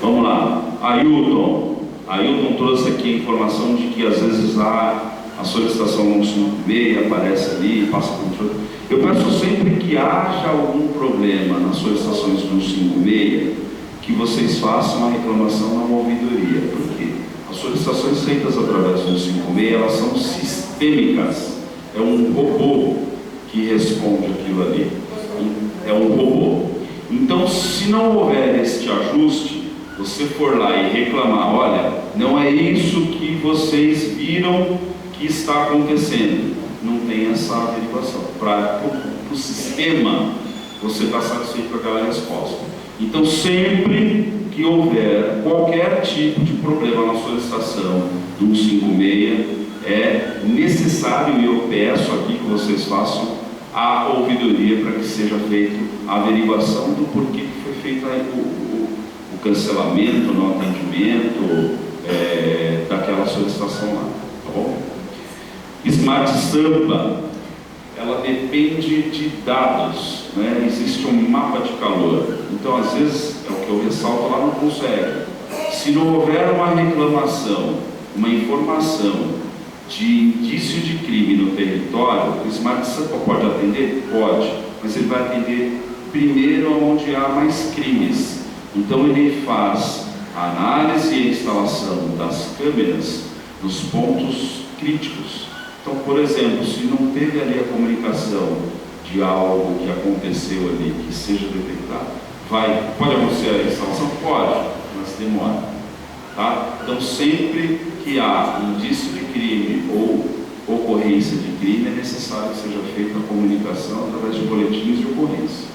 Vamos lá. Ailton trouxe aqui a informação de que às vezes há a solicitação 156, aparece ali, passa por controle. Eu peço sempre que haja algum problema nas solicitações do 156, que vocês façam a reclamação na ouvidoria. Por quê? As solicitações feitas através do 156, elas são sistêmicas. É um robô que responde aquilo ali. É um robô. Então, se não houver este ajuste, você for lá e reclamar, olha, não é isso que vocês viram que está acontecendo, não tem essa averiguação. Para o sistema, você está satisfeito com aquela resposta. Então, sempre que houver qualquer tipo de problema na solicitação do 156, é necessário, e eu peço aqui que vocês façam a ouvidoria para que seja feita a averiguação do porquê que foi feito o cancelamento, não atendimento daquela solicitação lá, tá bom? Smart Sampa, ela depende de dados, né? Existe um mapa de calor, então às vezes, é o que eu ressalto, ela não consegue. Se não houver uma reclamação, uma informação de indício de crime no território, o Smart Sampa pode atender? Pode, mas ele vai atender primeiro onde há mais crimes. Então ele faz a análise e a instalação das câmeras nos pontos críticos. Então, por exemplo, se não teve ali a comunicação de algo que aconteceu ali, que seja detectado, pode acontecer a instalação? Pode, mas demora. Tá? Então, sempre que há indício de crime ou ocorrência de crime, é necessário que seja feita a comunicação através de boletins de ocorrência,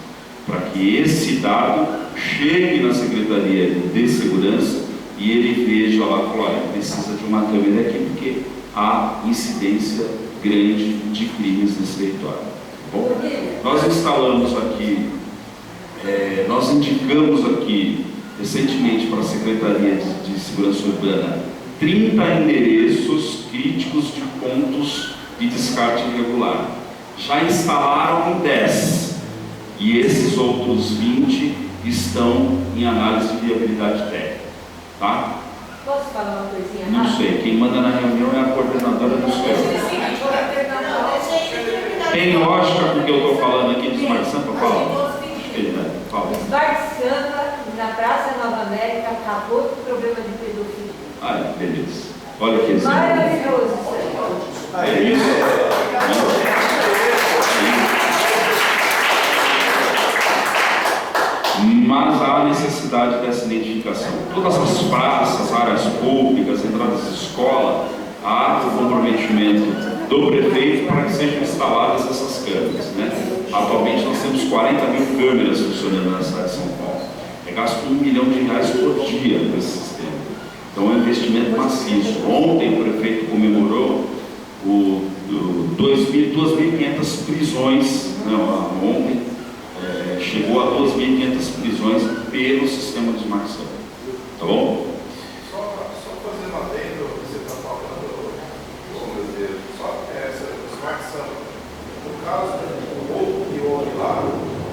para que esse dado chegue na Secretaria de Segurança e ele veja lá, olha, precisa de uma câmera aqui, porque há incidência grande de crimes nesse território. Bom, nós instalamos aqui, nós indicamos aqui recentemente para a Secretaria de Segurança Urbana 30 endereços críticos de pontos de descarte irregular. Já instalaram 10 e esses outros 20 estão em análise de viabilidade técnica. Tá? Posso falar uma coisinha Não rápida? sei, quem manda na reunião é a coordenadora do senhor. Tem lógica com o que eu estou falando aqui do Smart Sampa? Fala. Smart Sampa, na Praça Nova América, acabou com o problema de pedofilia. Ah, beleza. Olha que exemplo. Maravilhoso isso aí. É isso. Mas há necessidade dessa identificação. Todas as praças, áreas públicas, entradas de escola, há o comprometimento do prefeito para que sejam instaladas essas câmeras, né? Atualmente nós temos 40 mil câmeras funcionando na cidade de São Paulo. É gasto R$1 milhão por dia nesse sistema. Então é um investimento maciço. Ontem o prefeito comemorou 2.500 prisões, ontem chegou a 2.500 prisões pelo sistema de Smart Sampa. Tá bom? Só fazendo uma adendo, você está falando, meu Deus, o Smart Sampa. No caso do outro que houve lá,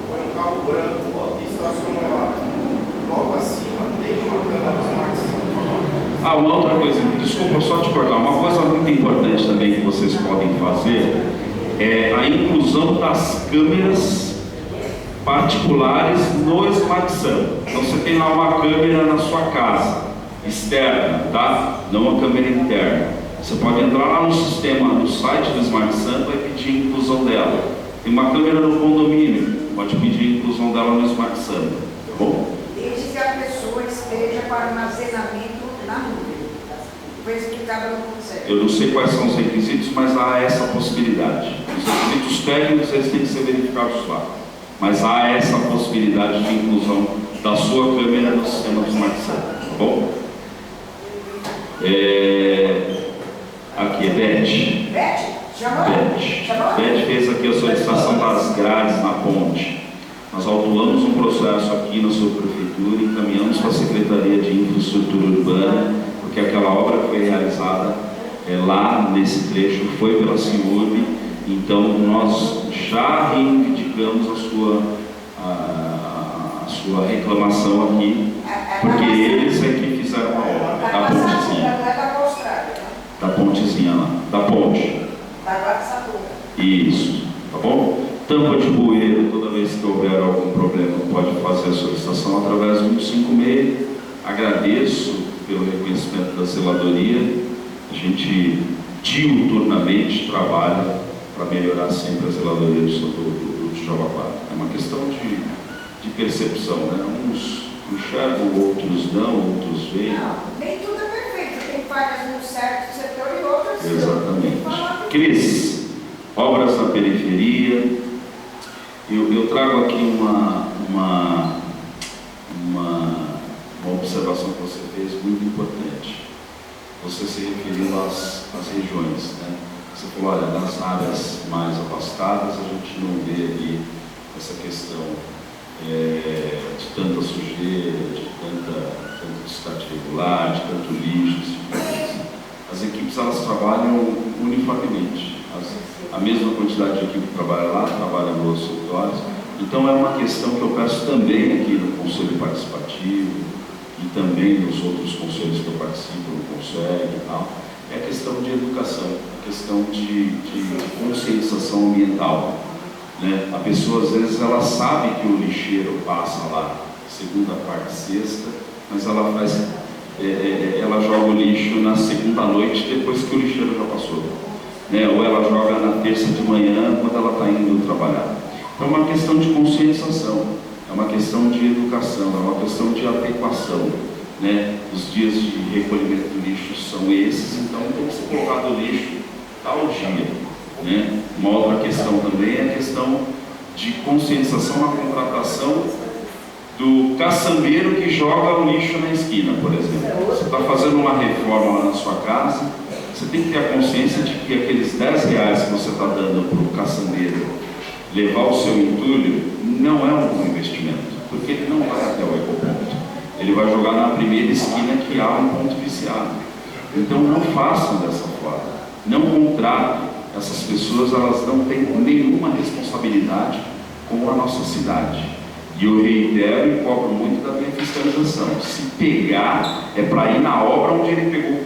foi um carro branco e estacionou lá. Logo acima tem uma câmera do Smart Sampa. Uma outra coisa, desculpa só te cortar, uma coisa muito importante também que vocês podem fazer é a inclusão das câmeras particulares no Smart Sampa. Então você tem lá uma câmera na sua casa, externa, tá? Não uma câmera interna. Você pode entrar lá no sistema, no site do Smart Sampa e pedir a inclusão dela. Tem uma câmera no condomínio, pode pedir a inclusão dela no Smart Sampa, tá bom? Desde que a pessoa esteja para armazenamento na nuvem. Foi explicado no conselho. Eu não sei quais são os requisitos, mas há essa possibilidade. Os requisitos técnicos eles têm que ser verificados lá. Mas há essa possibilidade de inclusão da sua câmera no sistema do Smart Sampa, tá bom? Aqui é Beth. Beth fez aqui a solicitação das grades na ponte. Nós autuamos um processo aqui na sua prefeitura e encaminhamos para a Secretaria de Infraestrutura Urbana, porque aquela obra foi realizada lá nesse trecho, foi pela CIURB. Então nós já reivindicamos a sua reclamação aqui, porque eles é que fizeram a obra da pontezinha. Da pontezinha lá, da ponte. Isso, tá bom? Tampa de bueiro, toda vez que houver algum problema, pode fazer a solicitação através do 156. Agradeço pelo reconhecimento da zeladoria. A gente diuturnamente trabalha para melhorar sempre a zeladoria do Jabaquara. É uma questão de percepção, né? Uns enxergam, outros não, outros veem. Nem tudo é perfeito, tem falhas num certo setor e outras não. Exatamente. Cris, obras na periferia. Eu trago aqui uma observação que você fez muito importante. Você se referiu às regiões, né? Você falou, olha, nas áreas mais afastadas a gente não vê ali essa questão de tanta sujeira, de tanto descarte irregular, de tanto lixo. As equipes, elas trabalham uniformemente. A mesma quantidade de equipe que trabalha lá, trabalha nos escritórios. Então é uma questão que eu peço também aqui no Conselho Participativo e também nos outros conselhos que eu participo, no Conselho e tal. É a questão de educação, a questão de conscientização ambiental. Né? A pessoa, às vezes, ela sabe que o lixeiro passa lá segunda, quarta e sexta, mas ela joga o lixo na segunda noite, depois que o lixeiro já passou. Né? Ou ela joga na terça de manhã, quando ela está indo trabalhar. Então é uma questão de conscientização, é uma questão de educação, é uma questão de adequação. Né? Os dias de recolhimento do lixo são esses, então tem que ser colocado o lixo tal dia. Né? Uma outra questão também é a questão de conscientização na contratação do caçambeiro que joga o lixo na esquina, por exemplo. Você está fazendo uma reforma lá na sua casa, você tem que ter a consciência de que aqueles R$10 que você está dando para o caçambeiro levar o seu entulho não é um bom investimento, porque ele não vai até o ecoponto. Ele vai jogar na primeira esquina que há um ponto viciado. Então não façam dessa forma. Não contratem. Essas pessoas, elas não têm nenhuma responsabilidade com a nossa cidade. E eu reitero e cobro muito da minha fiscalização. Se pegar, é para ir na obra onde ele pegou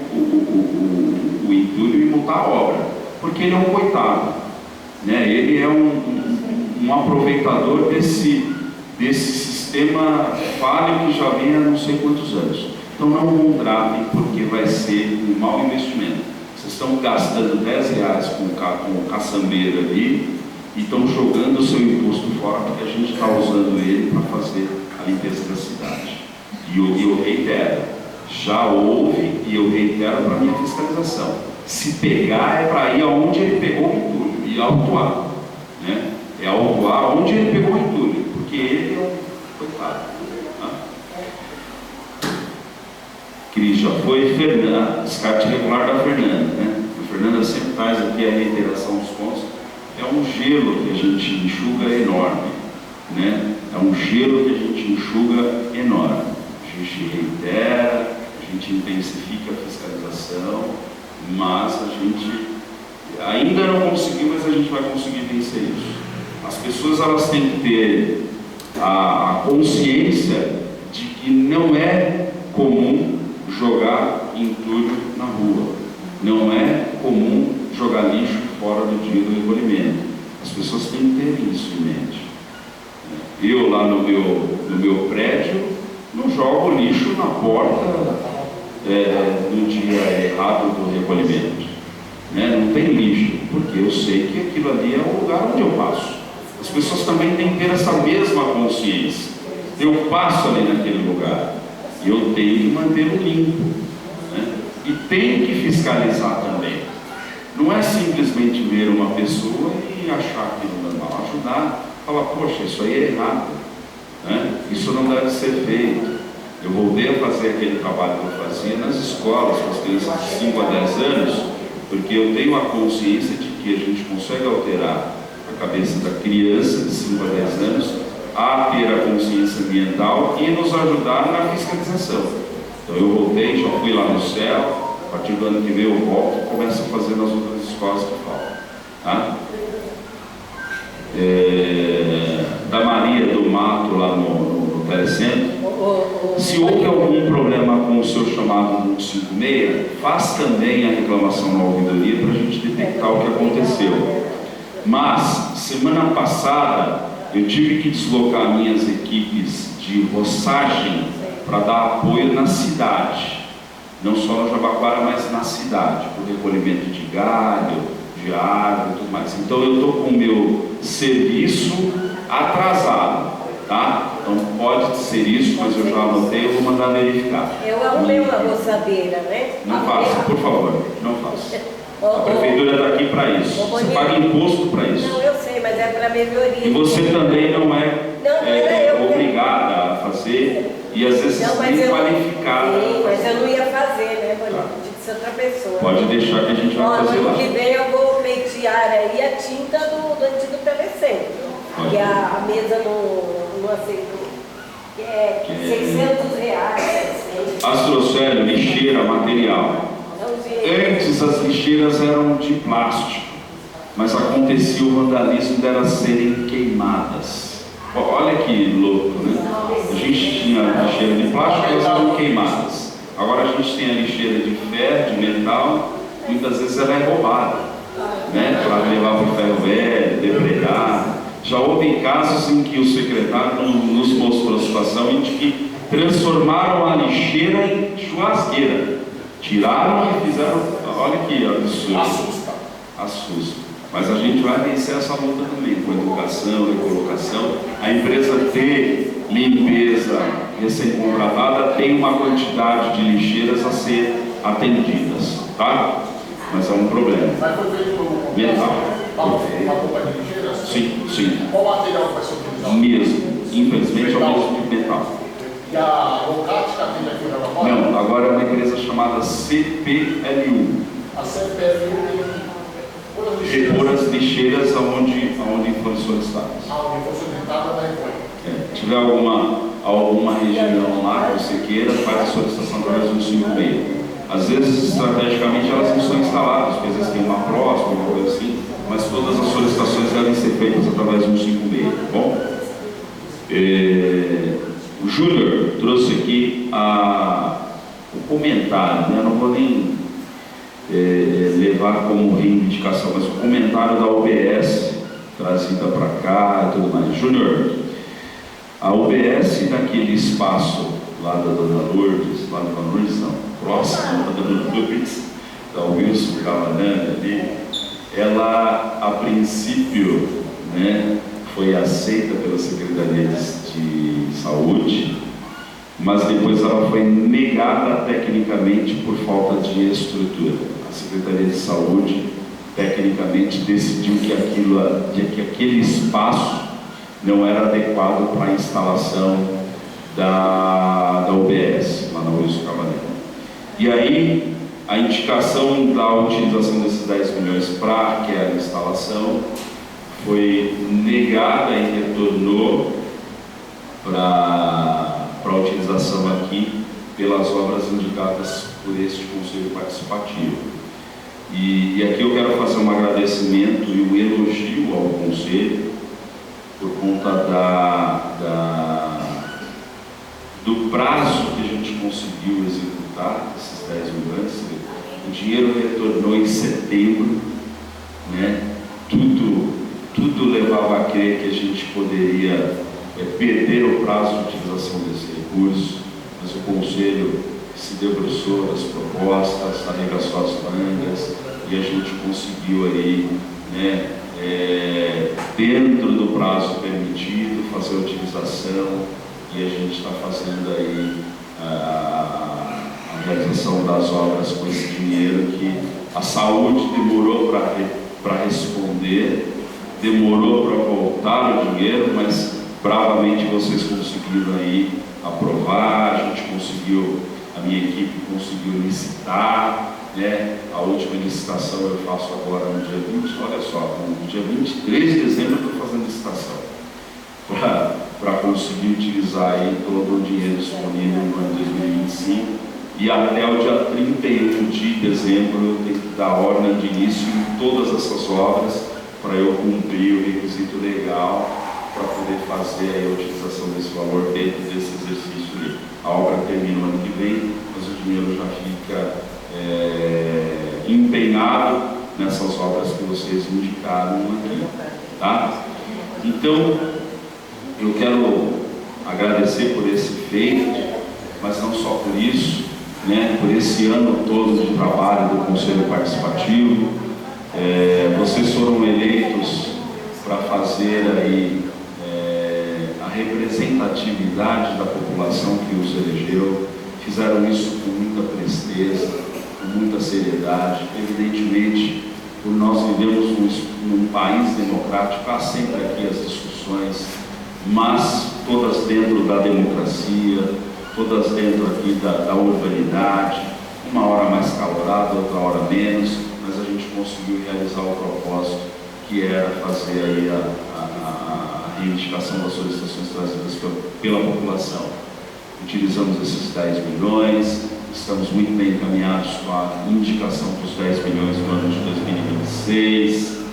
o entulho e multar a obra. Porque ele é um coitado. Né? Ele é um aproveitador desse sistema falho que já vem há não sei quantos anos. Então não contratem, porque vai ser um mau investimento. Vocês estão gastando R$10 com o caçambeiro ali e estão jogando o seu imposto fora, porque a gente está usando ele para fazer a limpeza da cidade. E eu reitero, já houve, e eu reitero para a minha fiscalização. Se pegar, é para ir aonde ele pegou o entulho e autuar. Né? É autuar onde ele pegou o entulho, porque ele é um coitado. Cris, já foi Fernanda, descarte regular da Fernanda, né? A Fernanda sempre traz aqui a reiteração dos pontos. É um gelo que a gente enxuga enorme, né? É um gelo que a gente enxuga enorme. A gente reitera, a gente intensifica a fiscalização, mas a gente ainda não conseguiu, mas a gente vai conseguir vencer isso. As pessoas, elas têm que ter a consciência de que não é comum jogar entulho na rua. Não é comum jogar lixo fora do dia do recolhimento. As pessoas têm que ter isso em mente. Eu lá no meu prédio não jogo lixo na porta no dia errado do recolhimento. Né? Não tem lixo, porque eu sei que aquilo ali é o lugar onde eu passo. As pessoas também têm que ter essa mesma consciência. Eu passo ali naquele lugar. E eu tenho que mantê-lo limpo, né? E tenho que fiscalizar também. Não é simplesmente ver uma pessoa e achar aquilo normal. Ajudar, falar, poxa, isso aí é errado, né? Isso não deve ser feito. Eu voltei a fazer aquele trabalho que eu fazia nas escolas, com as crianças de 5 a 10 anos, porque eu tenho a consciência de que a gente consegue alterar a cabeça da criança de 5 a 10 anos a ter a consciência ambiental e nos ajudar na fiscalização. Então eu voltei, já fui lá no céu, a partir do ano que vem eu volto e começo a fazer nas outras escolas que faltam. Tá? Da Maria do Mato, lá no telecentro, se houve algum problema com o seu chamado 156, faz também a reclamação na ouvidoria para a gente detectar o que aconteceu. Mas, semana passada, eu tive que deslocar minhas equipes de roçagem para dar apoio na cidade, não só no Jabaquara, mas na cidade, para o recolhimento de galho, de árvore e tudo mais. Então eu estou com o meu serviço atrasado, tá? Então pode ser isso, mas eu já anotei, eu vou mandar verificar. Eu arrumei uma roçadeira, né? Não faça, por favor, não faça. A prefeitura está aqui para isso. Você paga imposto para isso. Não, eu sei, mas é para melhoria. E você também não é obrigada a fazer, e às vezes nem qualificada. Sim, mas eu não ia fazer, né, Bonito? Tinha que ser outra pessoa. Pode deixar que a gente vai fazer lá. No ano que vem eu vou pleitear aí a tinta do antigo telecentro. Que a mesa não aceitou. Que é R$600. Astrocélio, lixeira, material. Antes as lixeiras eram de plástico, mas acontecia o vandalismo delas serem queimadas. Olha que louco, né? A gente tinha lixeira de plástico, elas eram queimadas. Agora a gente tem a lixeira de ferro, de metal, muitas vezes ela é roubada, né? Para levar para o ferro velho, depredar. Já houve casos em que o secretário nos mostrou a situação em que transformaram a lixeira em churrasqueira. Tiraram e fizeram. Olha que absurdo. Assusta. Mas a gente vai vencer essa luta também, com educação e colocação. A empresa ter limpeza recém-contratada tem uma quantidade de lixeiras a ser atendidas, tá? Mas é um problema. Mas foi feito no metal. Uma roupa de lixeiras? Sim. Qual material vai ser utilizado? Mesmo. Infelizmente é o mesmo de metal. E a Locática tem aqui na Nova? Não, agora é uma empresa chamada CPLU. A CPLU tem repor as lixeiras aonde foram solicitadas. Aonde for solicitada, vai repor. Se tiver alguma região lá que você queira, faz a solicitação através do 56. Às vezes, estrategicamente, elas não são instaladas, porque às vezes tem uma próxima, alguma coisa assim, mas todas as solicitações devem ser feitas através do 56, tá bom? O Júnior trouxe aqui o comentário, né? Eu não vou nem levar como reivindicação, mas o comentário da UBS trazida para cá e tudo mais. Júnior, a UBS naquele espaço lá da Dona Lourdes, não, próximo da Dona Lourdes, da Wilson Cavanani ali, ela a princípio, né, foi aceita pela Secretaria de Saúde, mas depois ela foi negada tecnicamente por falta de estrutura. A Secretaria de Saúde tecnicamente decidiu que aquele espaço não era adequado para a instalação da UBS, lá na Wilson Cavanani. E aí, a indicação da utilização desses 10 milhões para aquela instalação foi negada e retornou para a utilização aqui pelas obras indicadas por este Conselho Participativo. E aqui eu quero fazer um agradecimento e um elogio ao Conselho por conta do prazo que a gente conseguiu executar esses 10 milhões. O dinheiro retornou em setembro, né? Tudo levava a crer que a gente poderia perder o prazo de utilização desse recurso, mas o Conselho se debruçou das propostas, arregaçou as mangas e a gente conseguiu aí, né, dentro do prazo permitido, fazer a utilização, e a gente está fazendo aí a realização das obras com esse dinheiro que a saúde demorou para responder, demorou para voltar o dinheiro, mas bravamente vocês conseguiram aí aprovar, a gente conseguiu, a minha equipe conseguiu licitar, né? A última licitação eu faço agora no dia 20, olha só, no dia 23 de dezembro eu estou fazendo licitação para conseguir utilizar aí todo o dinheiro disponível no ano 2025, e até o dia 31 de dezembro eu tenho que dar ordem de início em todas essas obras para eu cumprir o requisito legal para poder fazer aí a utilização desse valor dentro desse exercício ali. A obra termina no ano que vem, mas o dinheiro já fica empenhado nessas obras que vocês indicaram aqui, tá? Então, eu quero agradecer por esse feito, mas não só por isso, né? Por esse ano todo de trabalho do Conselho Participativo. Vocês foram eleitos para fazer aí a representatividade da população que os elegeu, fizeram isso com muita presteza, com muita seriedade. Evidentemente, por nós vivemos num país democrático, há sempre aqui as discussões, mas todas dentro da democracia, todas dentro aqui da urbanidade, uma hora mais calorada, outra hora menos, mas a gente conseguiu realizar o propósito, que era fazer aí a reivindicação das solicitações trazidas pela população. Utilizamos esses 10 milhões, estamos muito bem encaminhados com a indicação dos 10 milhões no ano de 2026,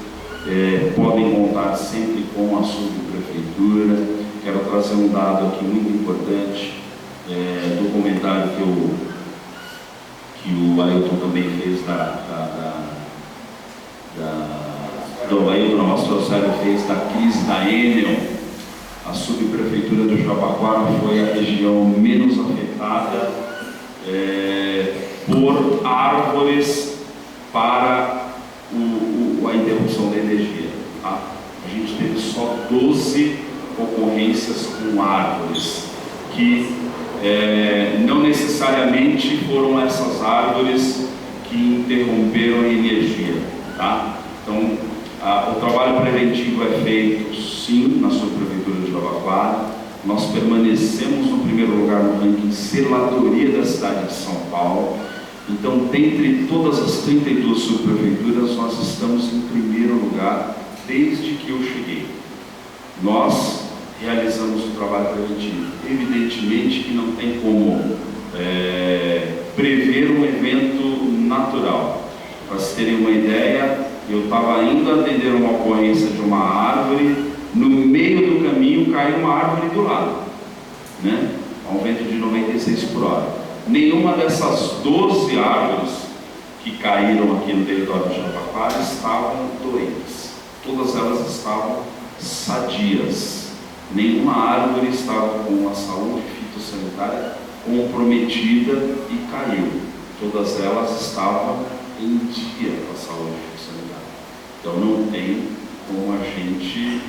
podem contar sempre com a subprefeitura. Quero trazer um dado aqui muito importante, do comentário que o Ailton também fez do Ailton Mastro-Célio fez da crise da Enel. A subprefeitura do Jabaquara foi a região menos afetada por árvores para a interrupção da energia. Tá? A gente teve só 12 ocorrências com árvores, que não necessariamente foram essas árvores que interromperam a energia. Tá? Então, o trabalho preventivo é feito, sim, na subprefeitura de Jabaquara. Nós permanecemos no primeiro lugar no ranking zeladoria da cidade de São Paulo. Então, dentre todas as 32 subprefeituras, nós estamos em primeiro lugar desde que eu cheguei. Nós realizamos o trabalho preventivo. Evidentemente que não tem como prever um evento natural. Para se terem uma ideia, eu estava indo atender uma ocorrência de uma árvore, no meio do caminho caiu uma árvore do lado, né? A um vento de 96 por hora. Nenhuma dessas 12 árvores que caíram aqui no território de Jabaquara estavam doentes. Todas elas estavam sadias. Nenhuma árvore estava com a saúde fitossanitária comprometida e caiu. Todas elas estavam em dia com a saúde fitossanitária. Então não tem como a gente